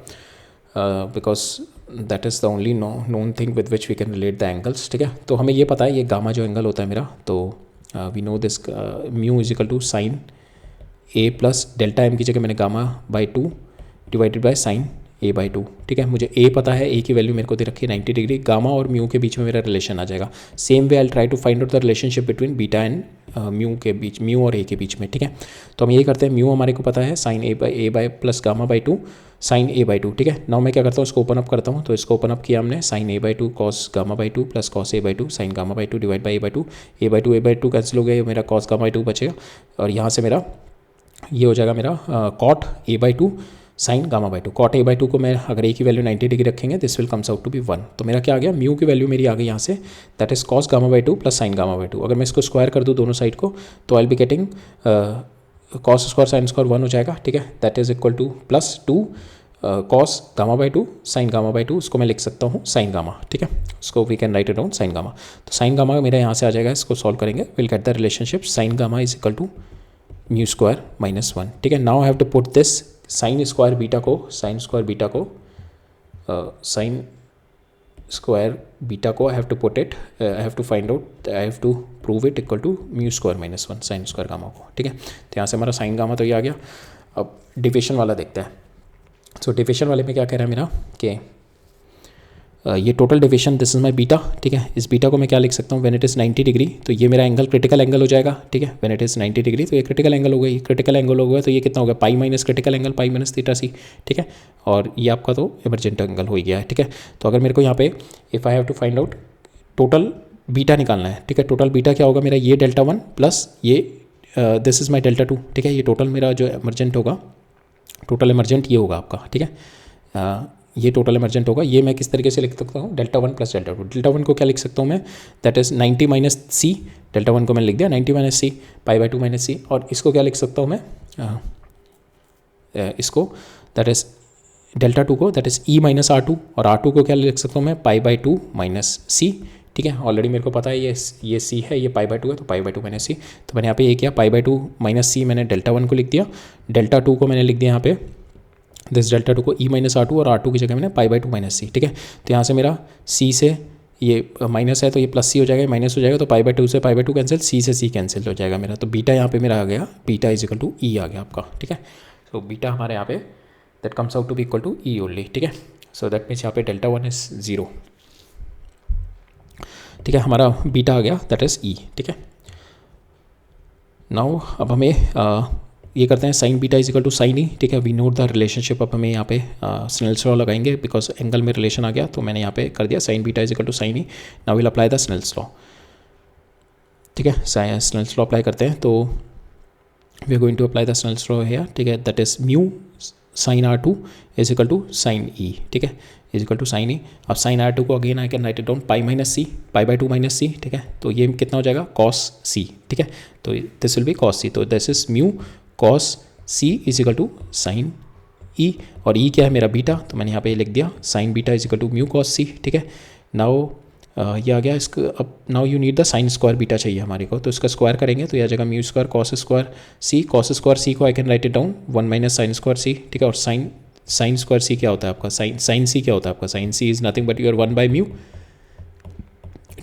because that is the only known thing with which we can relate the angles, ठीक है। तो हमें ये पता है ये गामा जो एंगल होता है मेरा, तो we know this mu is equal to sine A plus delta M की जगह मैंने gamma by 2 divided by sine A by 2, ठीक है। मुझे ए पता है, ए की वैल्यू मेरे को दे रखी है 90 डिग्री, गामा और म्यू के बीच में मेरा रिलेशन आ जाएगा। Same way I try to find out the relationship between beta and mu के बीच, म्यू और ए के बीच में, ठीक है। तो हम यही करते हैं, म्यू हमारे को पता है sine A by plus gamma by 2 sine A by 2, ठीक है। नाउ मैं क्या करता हूँ इसको ओपन अप करता हूँ, तो इसको ओपन अप किया हमने sine A by 2 cos gamma by 2 plus cos A by 2 sine gamma by 2 divide by A by 2 cancel हो गया, मेरा कॉस गामा बाई 2 बचेगा, और यहाँ से मेरा ये हो जाएगा मेरा cot A by 2 sine gamma by 2, cot A by 2 को मैं अगर ए की वैल्यू 90 डिग्री रखेंगे this will comes out to be 1। तो मेरा क्या आ गया, म्यू की वैल्यू मेरी आ गई यहाँ say that is cos gamma by 2 plus sign gamma by 2। अगर मैं इसको स्क्वायर कर दूँ दोनों साइड को तो आई will be getting cos square sine square 1 हो जाएगा, ठीक है, that is equal two plus 2 cos gamma by 2 sine gamma by 2, उसको मैं लिख सकता हूँ साइन गामा, ठीक है, उसको we can write it down sine gamma. तो साइन गामा मेरा यहाँ से आ जाएगा, इसको सॉल्व करेंगे, will get the relationship sine gamma is equal to mu square minus 1, ठीक है। Now I have to put this sine square beta को साइन स्क्वायर बीटा को I have to put it, I have to find out, I have to prove it equal to mu square minus 1 sine square gamma को, ठीक है। तो यहाँ से हमारा sign gamma तो ये आ गया। अब डिविएशन वाला देखते हैं। सो डिविएशन वाले में क्या कह रहा है मेरा कि ये total deviation, this is my beta, ठीक है। इस बीटा को मैं क्या लिख सकता हूँ, व्हेन इट इज़ 90 डिग्री, तो ये मेरा एंगल क्रिटिकल एंगल हो जाएगा, ठीक है। व्हेन इट इज़ 90 डिग्री तो ये क्रिटिकल एंगल हो गया, ये क्रिटिकल एंगल हो गया, तो ये कितना हो गया, pi minus critical angle pi minus theta C, ठीक है। और ये आपका तो इमरजेंट एंगल हो गया है, ठीक है। तो अगर मेरे को यहाँ पे if I have to find out total beta निकालना है, ठीक है। टोटल बीटा क्या होगा मेरा, ये डेल्टा 1 प्लस ये दिस इज़ माई डेल्टा 2, ठीक है। ये टोटल मेरा जो इमरजेंट होगा, टोटल इमरजेंट ये होगा आपका, ठीक है। ये टोटल इमरजेंट होगा, ये मैं किस तरीके से लिख सकता हूँ, डेल्टा 1 प्लस डेल्टा 2। डेल्टा 1 को क्या लिख सकता हूँ मैं, that is 90 minus C, delta 1 को मैंने लिख दिया 90 minus C pi by 2 minus C. और इसको क्या लिख सकता हूँ मैं, इसको दैट इज़ डेल्टा 2 को that is E minus R2, और R2 को क्या लिख सकता हूँ मैं, पाई बाई 2 माइनस सी, ठीक है। ऑलरेडी मेरे को पता है ये सी है, ये पाई बाई 2 है, तो पाई बाई 2 माइनस सी। तो मैंने यहाँ पे ये किया, पाई बाई 2 माइनस सी मैंने डेल्टा 1 को लिख दिया, डेल्टा 2 को मैंने लिख दिया यहाँ पे दिस डेल्टा 2 को ई माइनस R2, और R2 की जगह मैंने पाई बाई 2 माइनस सी, ठीक है। तो यहाँ से मेरा सी से ये माइनस है तो ये प्लस सी हो जाएगा, माइनस हो जाएगा, तो पाई बाई 2 से पाई बाई 2 कैंसिल, सी से सी कैंसिल हो जाएगा मेरा। तो बीटा यहाँ पे मेरा आ गया, beta is equal to E आ गया आपका, ठीक है। सो बीटा हमारे यहाँ पे that comes out to be equal to E only, ठीक है। सो दैट मीन्स यहाँ पे डेल्टा 1 इज 0, ठीक है। हमारा बीटा आ गया दैट इज़ ई, ठीक है। नाउ अब हमें ये करते हैं sine beta is equal to sine E, ठीक है। We note the relationship. अब हमें यहाँ पे स्नेल्स लॉ लगाएंगे, बिकॉज एंगल में रिलेशन आ गया, तो मैंने यहाँ पे कर दिया sine beta is equal to sine E. Now will apply the Snell's law, ठीक है। स्नेल्स लॉ अप्लाई करते हैं, तो we are going to apply the Snell's law here, ठीक है। That is mu sine R2 is equal to sine E, ठीक है, is equal to sine E. अब साइन R2 को again I can write it down pi minus C, pi by 2 minus C, ठीक है। तो ये कितना हो जाएगा, कॉस सी, ठीक है। तो this will be cos C, तो this is mu cos C is equal to sine E, और ई क्या है मेरा बीटा, तो मैंने यहाँ पे लिख दिया sine beta is equal to mu cos C, ठीक है। नाउ ये आ गया, इसको अब now you need the sine square beta चाहिए हमारे को, तो इसका स्क्वायर करेंगे तो यह आ जाएगा mu square cos square C को I can write it down 1 minus sine square C, ठीक है। और साइन स्क्वायर सी क्या होता है आपका, साइन सी क्या होता है आपका, sine C is nothing but your 1 by mu,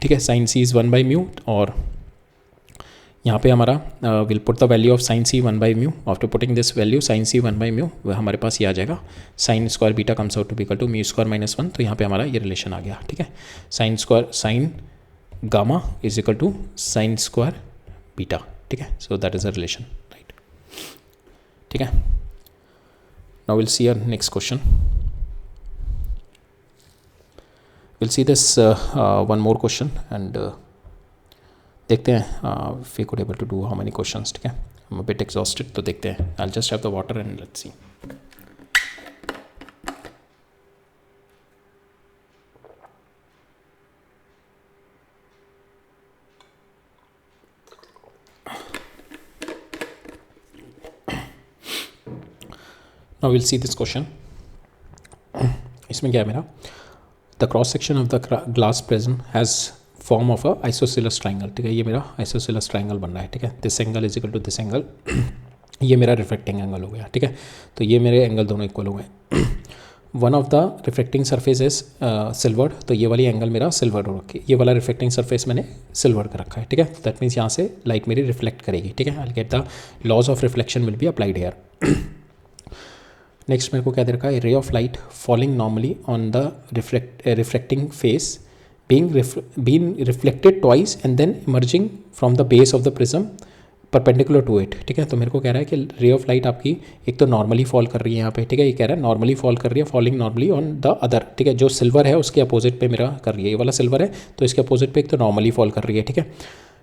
ठीक है। Sine C is 1 by mu, और यहाँ पे हमारा will put the value of sine C 1 by mu. After putting this value sine C 1 by mu, हमारे पास ये आ जाएगा sine square beta comes out to be equal to mu square minus 1। तो यहाँ पे हमारा ये रिलेशन आ गया, ठीक है। Sine gamma is equal to sine square beta, ठीक है। So that is a relation, right, ठीक है। Now will see our next question. Will see this one more question and देखते हैं we could able to do how many questions, ठीक है। I am a bit exhausted, तो देखते हैं। I will just have the water and let's see. Now will see this question. इसमें क्या है मेरा, the cross section of the glass prism has form of a isosceles triangle, ठीक है। ये मेरा आइसोसेलेस ट्राइंगल बन रहा है, ठीक है। This angle is equal to this angle, ये मेरा रिफ्लेक्टिंग एंगल हो गया, ठीक है। तो ये मेरे एंगल दोनों इक्वल हो गए। One of the reflecting surface is silvered, तो ये वाली एंगल मेरा सिल्वर्ड हो रखी है, ये वाला रिफ्लेक्टिंग सरफेस मैंने सिल्वर्ड कर रखा है, ठीक है। दैट मीन्स यहाँ से लाइट मेरी रिफ्लेक्ट करेगी, ठीक है। I get the laws of reflection will be applied here. Next मेरे को क्या दे रखा है, ray of light falling normally on the reflecting face being reflected twice and then emerging from the base of the prism perpendicular to it, ठीक है। तो मेरे को कह रहा है कि रे ऑफ लाइट आपकी एक तो नॉर्मली फॉल कर रही है यहाँ पे, ठीक है। ये कह रहा है नॉर्मली फॉल कर रही है, falling normally on the other, ठीक है। जो सिल्वर है उसके अपोजिट पे मेरा कर रही है, ये वाला सिल्वर है तो इसके अपोजिट पे एक तो नॉर्मली फॉल कर रही है, ठीक है।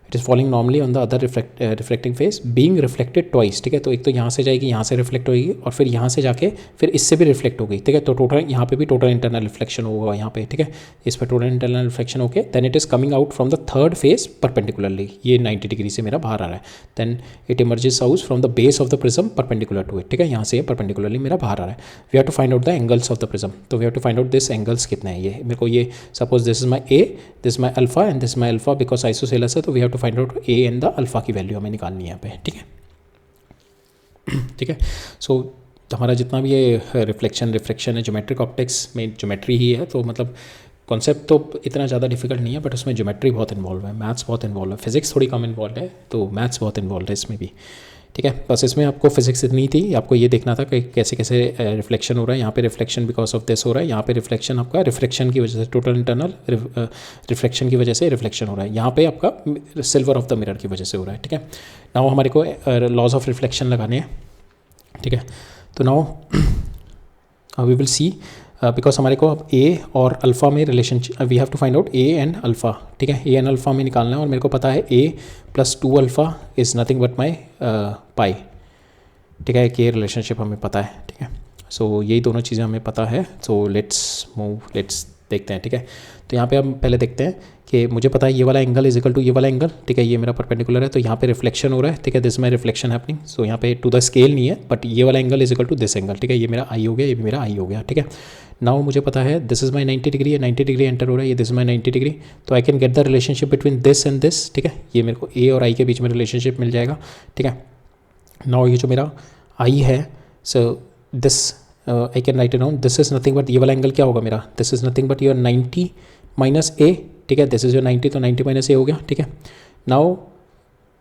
It is falling normally on the other reflecting face being reflected twice, ठीक है। तो एक तो यहाँ से जाएगी, यहाँ से रिफ्लेक्ट होगी और फिर यहाँ से जाके फिर इससे भी रिफ्लेक्ट होगी, ठीक है। तो टोटल यहाँ पे भी टोटल इंटरनल रिफ्लेक्शन होगा यहाँ पे, ठीक है। इस पर टोटल इंटरनल रिफ्लेक्शन होके then it is coming out from the third face perpendicularly, ये 90 डिग्री से मेरा बाहर आ रहा है। Then it emerges out from the base of the prism perpendicular to it, ठीक है। यहाँ से परपेंडिकुलरली मेरा बाहर आ रहा है। We have to find out the angles of the prism, तो we have to find out this angles कितने हैं। ये मेरे को ये suppose this is my A, this my alpha and this my alpha, because isosceles है तो we have to find out A and the alpha की वैल्यू हमें निकालनी है यहाँ पे, ठीक है। ठीक है, सो हमारा जितना भी ये रिफ्लेक्शन रिफ्रैक्शन है, ज्योमेट्रिक ऑप्टिक्स में ज्योमेट्री ही है, तो मतलब कॉन्सेप्ट तो इतना ज़्यादा डिफिकल्ट नहीं है, बट उसमें ज्योमेट्री बहुत इन्वॉल्व है, मैथ्स बहुत इन्वॉल्व है, फिजिक्स थोड़ी कम इन्वॉल्व है, तो मैथ्स बहुत इन्वॉल्व है इसमें भी। ठीक है, बस इसमें आपको फिजिक्स इतनी थी, आपको ये देखना था कि कैसे कैसे रिफ्लेक्शन हो रहा है। यहाँ पे रिफ्लेक्शन बिकॉज ऑफ दिस हो रहा है, यहाँ पे रिफ्लेक्शन आपका रिफ्लेक्शन की वजह से, टोटल इंटरनल रिफ्लेक्शन की वजह से रिफ्लेक्शन हो रहा है, यहाँ पे आपका सिल्वर ऑफ द मिरर की वजह से हो रहा है। ठीक है, नाउ हमारे को लॉज ऑफ रिफ्लेक्शन लगाने हैं। ठीक है, तो now we will see because हमारे को अब ए और अल्फ़ा में relationship, we have to find out A and alpha. ठीक है, ए एंड अल्फ़ा में निकालना है, और मेरे को पता है A plus 2 alpha is nothing but my pi. ठीक है, कि रिलेशनशिप हमें पता है। ठीक है, सो यही दोनों चीज़ें हमें पता है। सो लेट्स देखते हैं। ठीक है, तो यहाँ पे हम पहले देखते हैं कि मुझे पता है ये वाला एंगल इज इक्वल टू ये वाला एंगल। ठीक है, ये मेरा परपेंडिकुलर है, तो यहाँ पे रिफ्लेक्शन हो रहा है। ठीक है, दिस माई रिफ्लेक्शन हैपनिंग। सो यहाँ पे टू द स्केल नहीं है, बट ये वाला angle is equal to this angle. ठीक है, ये मेरा आई हो गया, ये भी मेरा आई हो गया। ठीक है, नाउ मुझे पता है दिस इज माई 90 डिग्री है, 90 डिग्री एंटर हो रहा है, ये दिस इज माई 90 डिग्री, तो I can get the relationship between this and this. ठीक है, ये मेरे को ए और आई के बीच में रिलेशनशिप मिल जाएगा। ठीक है, नाउ ये जो मेरा आई है, so this I can write it down, this is nothing but, ये वाला एंगल क्या होगा मेरा, this is nothing but your 90 minus A. ठीक है, दिस इज योर 90, तो 90 माइनस ए हो गया। ठीक है, नाउ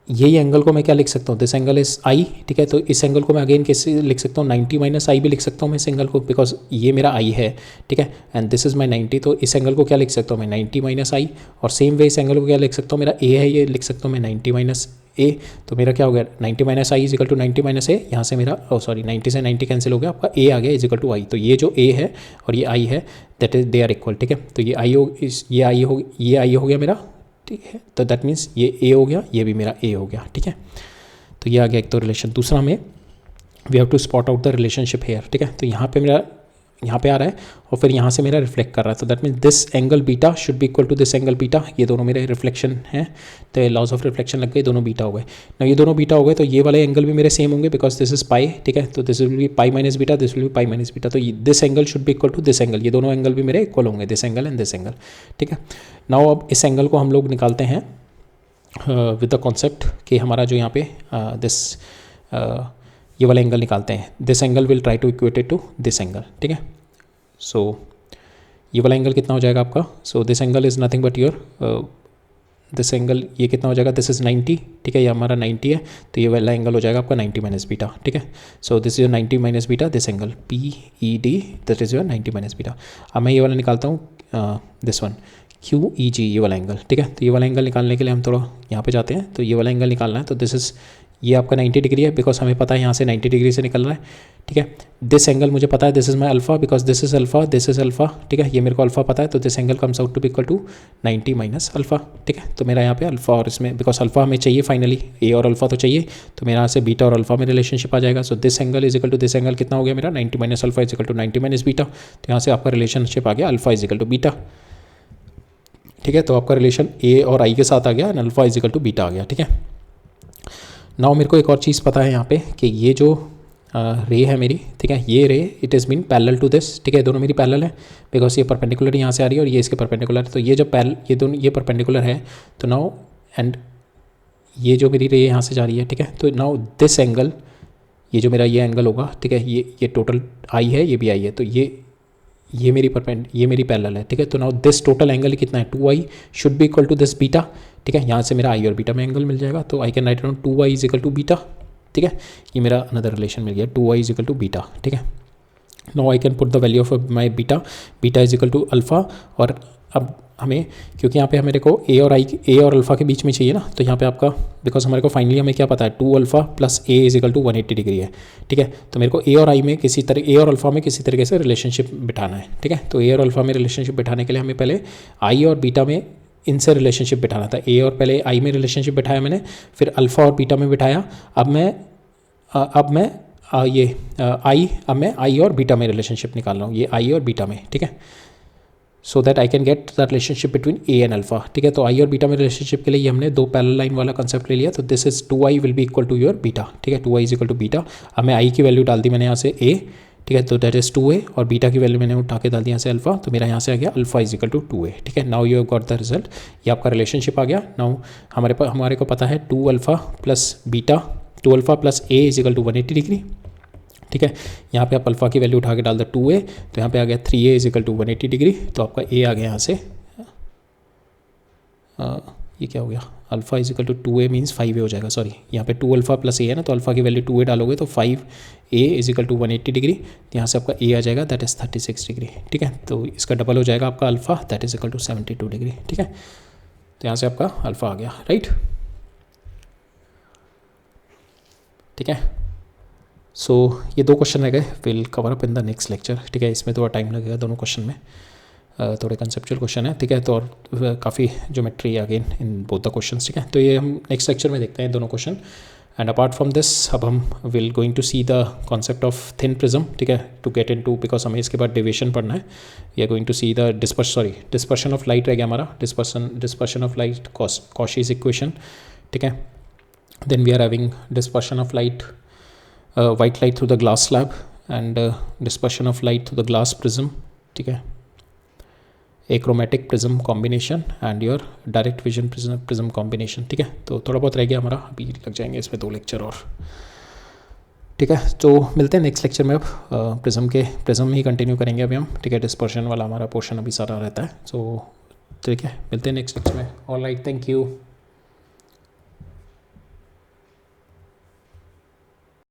यही एंगल को मैं क्या लिख सकता हूँ, दिस एंगल इज आई। ठीक है, तो इस एंगल को मैं अगेन कैसे लिख सकता हूँ, 90 माइनस आई भी लिख सकता हूँ मैं इस एंगल को, बिकॉज ये मेरा आई है। ठीक है, एंड दिस इज माई 90, तो इस एंगल को क्या लिख सकता हूँ मैं, 90 माइनस आई। और सेम वे इस एंगल को क्या लिख सकता हूँ, मेरा ए है, ये लिख सकता हूँ मैं 90 माइनस ए। तो मेरा क्या हो गया, 90 minus I is equal to 90 minus A. यहाँ से मेरा 90 से 90 कैंसिल हो गया, आपका ए आ गया इज इक्वल टू आई। तो ये जो ए है और ये आई है, that is they are equal. ठीक है, तो ये आई हो गया मेरा। ठीक है, तो दैट मीन्स ये ए हो गया, ये भी मेरा ए हो गया। ठीक है, तो ये आ गया एक तो रिलेशन। दूसरा में we have to spot out the relationship here. ठीक है, तो यहाँ पे मेरा यहाँ पे आ रहा है और फिर यहाँ से मेरा रिफ्लेक्ट कर रहा है, तो that means this angle beta should be equal to this angle beta. ये दोनों मेरे रिफ्लेक्शन हैं, तो लॉज ऑफ रिफ्लेक्शन लग गए, दोनों बीटा हो गए ना, ये दोनों बीटा हो गए, तो ये वाले एंगल भी मेरे सेम होंगे बिकॉज दिस इज पाई। ठीक है, तो this will be pi minus beta, this will be pi minus beta, तो this angle should be equal to this angle, ये दोनों एंगल भी मेरे इक्वल होंगे, this angle and this angle. ठीक है, नाउ अब इस एंगल को हम लोग निकालते हैं विद द कॉन्सेप्ट कि हमारा जो यहाँ पे ये वाला एंगल निकालते हैं, this angle will try to equate it to this angle. ठीक है, सो ये वाला एंगल कितना हो जाएगा आपका, सो this angle is nothing but your this angle, ये कितना हो जाएगा, दिस इज़ 90। ठीक है, ये हमारा 90 है, तो ये वाला एंगल हो जाएगा आपका 90 माइनस बीटा। ठीक है, so this is your 90 minus beta, this angle PED, that is your 90 minus beta. अब मैं ये वाला निकालता हूँ, दिस वन QEG, ये वाला एंगल। ठीक है, तो ये वाला एंगल निकालने के लिए हम थोड़ा यहाँ पे जाते हैं, तो ये वाला एंगल निकालना है, तो दिस इज़, ये आपका 90 डिग्री है बिकॉज हमें पता है यहाँ से 90 डिग्री से निकल रहा है। ठीक है, दिस एंगल मुझे पता है, this is my alpha because this is alpha, this is alpha. ठीक है, ये मेरे को अल्फा पता है, तो this angle comes out to be equal to 90 minus alpha. ठीक है, तो मेरा यहाँ पे अल्फा और इसमें बिकॉज अल्फा हमें चाहिए फाइनली, ए और अल्फा तो चाहिए, तो मेरा यहाँ से बीटा और अल्फा में रिलेशनशिप आ जाएगा। So this angle is equal to this angle कितना हो गया मेरा, 90 minus alpha is equal to 90 minus beta, तो यहाँ से आपका रिलेशनशिप आ गया alpha is equal to beta. ठीक है, तो आपका रिलेशन ए और आई के साथ आ गया and alpha is equal to beta आ गया। ठीक है, नाउ मेरे को एक और चीज़ पता है यहाँ पे कि ये जो रे है मेरी, ठीक है, ये ray it is been parallel to this. ठीक है, दोनों मेरी पैरेलल है बिकॉज ये परपेंडिकुलर यहाँ से आ रही है और ये इसके परपेंडिकुलर है, तो ये जो ये दोनों ये परपेंडिकुलर है, तो नाउ एंड ये जो मेरी रे यहाँ से जा रही है। ठीक है, तो नाउ दिस एंगल, ये जो मेरा ये एंगल होगा, ठीक है, ये टोटल आई है, ये भी आई है, तो ये मेरी पैरेलल है। ठीक है, तो नाउ दिस टोटल एंगल कितना है, 2i should be equal to this beta. ठीक है, यहाँ से मेरा आई और बीटा में एंगल मिल जाएगा, तो I can write down 2i is equal to beta. ठीक है, ये मेरा अनदर रिलेशन मिल गया, 2i is equal to beta. ठीक है, now I can put the value of my beta, beta is equal to alpha. और अब हमें, क्योंकि यहाँ पे मेरे को ए और अल्फा के बीच में चाहिए ना, तो यहाँ पे आपका बिकॉज हमारे को फाइनली हमें क्या पता है, 2 alpha plus A is equal to 180 degree है। ठीक है, तो मेरे को ए और अल्फा में किसी तरीके से रिलेशनशिप बिठाना है। ठीक है, तो ए और अल्फा में रिलेशनशिप बिठाने के लिए हमें पहले आई और बीटा में इनसे रिलेशनशिप बिठाना था। ए और पहले आई में रिलेशनशिप बिठाया मैंने, फिर अल्फा और बीटा में बिठाया। अब मैं आई और बीटा में रिलेशनशिप निकाल रहा हूँ, ये आई और बीटा में। ठीक है, so that I can get the relationship between A and alpha. ठीक है, तो आई और बीटा में रिलेशनशिप के लिए हमने दो पैरेलल लाइन वाला कंसेप्ट ले लिया, तो this is 2i will be equal to your beta. ठीक है, 2i is equal to beta. अब मैं आई की वैल्यू डाल दी मैंने यहाँ से a, ठीक है, तो दैट इज 2a, और बीटा की वैल्यू मैंने उठा के डाल दी यहाँ से अल्फा, तो मेरा यहाँ से आ गया alpha is equal to 2a। ठीक है, now you have got the result, ये आपका रिलेशनशिप आ गया। नाउ हमारे को पता है 2 alpha plus a is equal to 180 degree. ठीक है। यहाँ पे आप अल्फ़ा की वैल्यू उठा के डाल दो 2a, तो यहाँ पे आ गया 3a is equal to 180 degree, तो आपका a आ गया यहाँ से ये क्या हो गया, alpha is equal to 2a means 5a हो जाएगा, सॉरी यहाँ पे 2 अल्फ़ा प्लस a है ना, तो अल्फ़ा की वैल्यू 2a डालोगे तो 5a is equal to 180 degree, तो यहाँ से आपका a आ जाएगा दैट इज़ 36 डिग्री, ठीक है। तो इसका डबल हो जाएगा आपका alpha that is equal to 72 degree, ठीक है। तो यहाँ से आपका अल्फ़ा आ गया, राइट, ठीक है। सो ये 2 क्वेश्चन रह गए, will cover up in the next lecture, ठीक है। इसमें थोड़ा टाइम लगेगा दोनों क्वेश्चन में, थोड़े कंसेप्चुअल क्वेश्चन है, ठीक है। तो और काफ़ी geometry again in both the question, ठीक है। तो ये हम नेक्स्ट लेक्चर में देखते हैं दोनों question. And apart from this अब हम will going to see the concept of thin prism, ठीक है, to get in to, because हमें इसके बाद डेविएशन पढ़ना है। We are going to see the dispersion of light रह गया हमारा, dispersion of light Cauchy's equation, ठीक है। Then we are having dispersion of light white light through the glass slab and dispersion of light through the glass prism, ठीक है, achromatic prism combination and your direct vision prism combination, ठीक है। तो थोड़ा बहुत रह गया हमारा, अभी लग जाएंगे इसमें 2 लेक्चर और, ठीक है। तो मिलते हैं नेक्स्ट लेक्चर में, अब प्रिज्म ही कंटिन्यू करेंगे अभी हम, ठीक है। डिस्पर्शन वाला हमारा पोर्शन अभी सारा रहता है, सो ठीक है, मिलते हैं नेक्स्ट लेक्चर में। All right, thank you.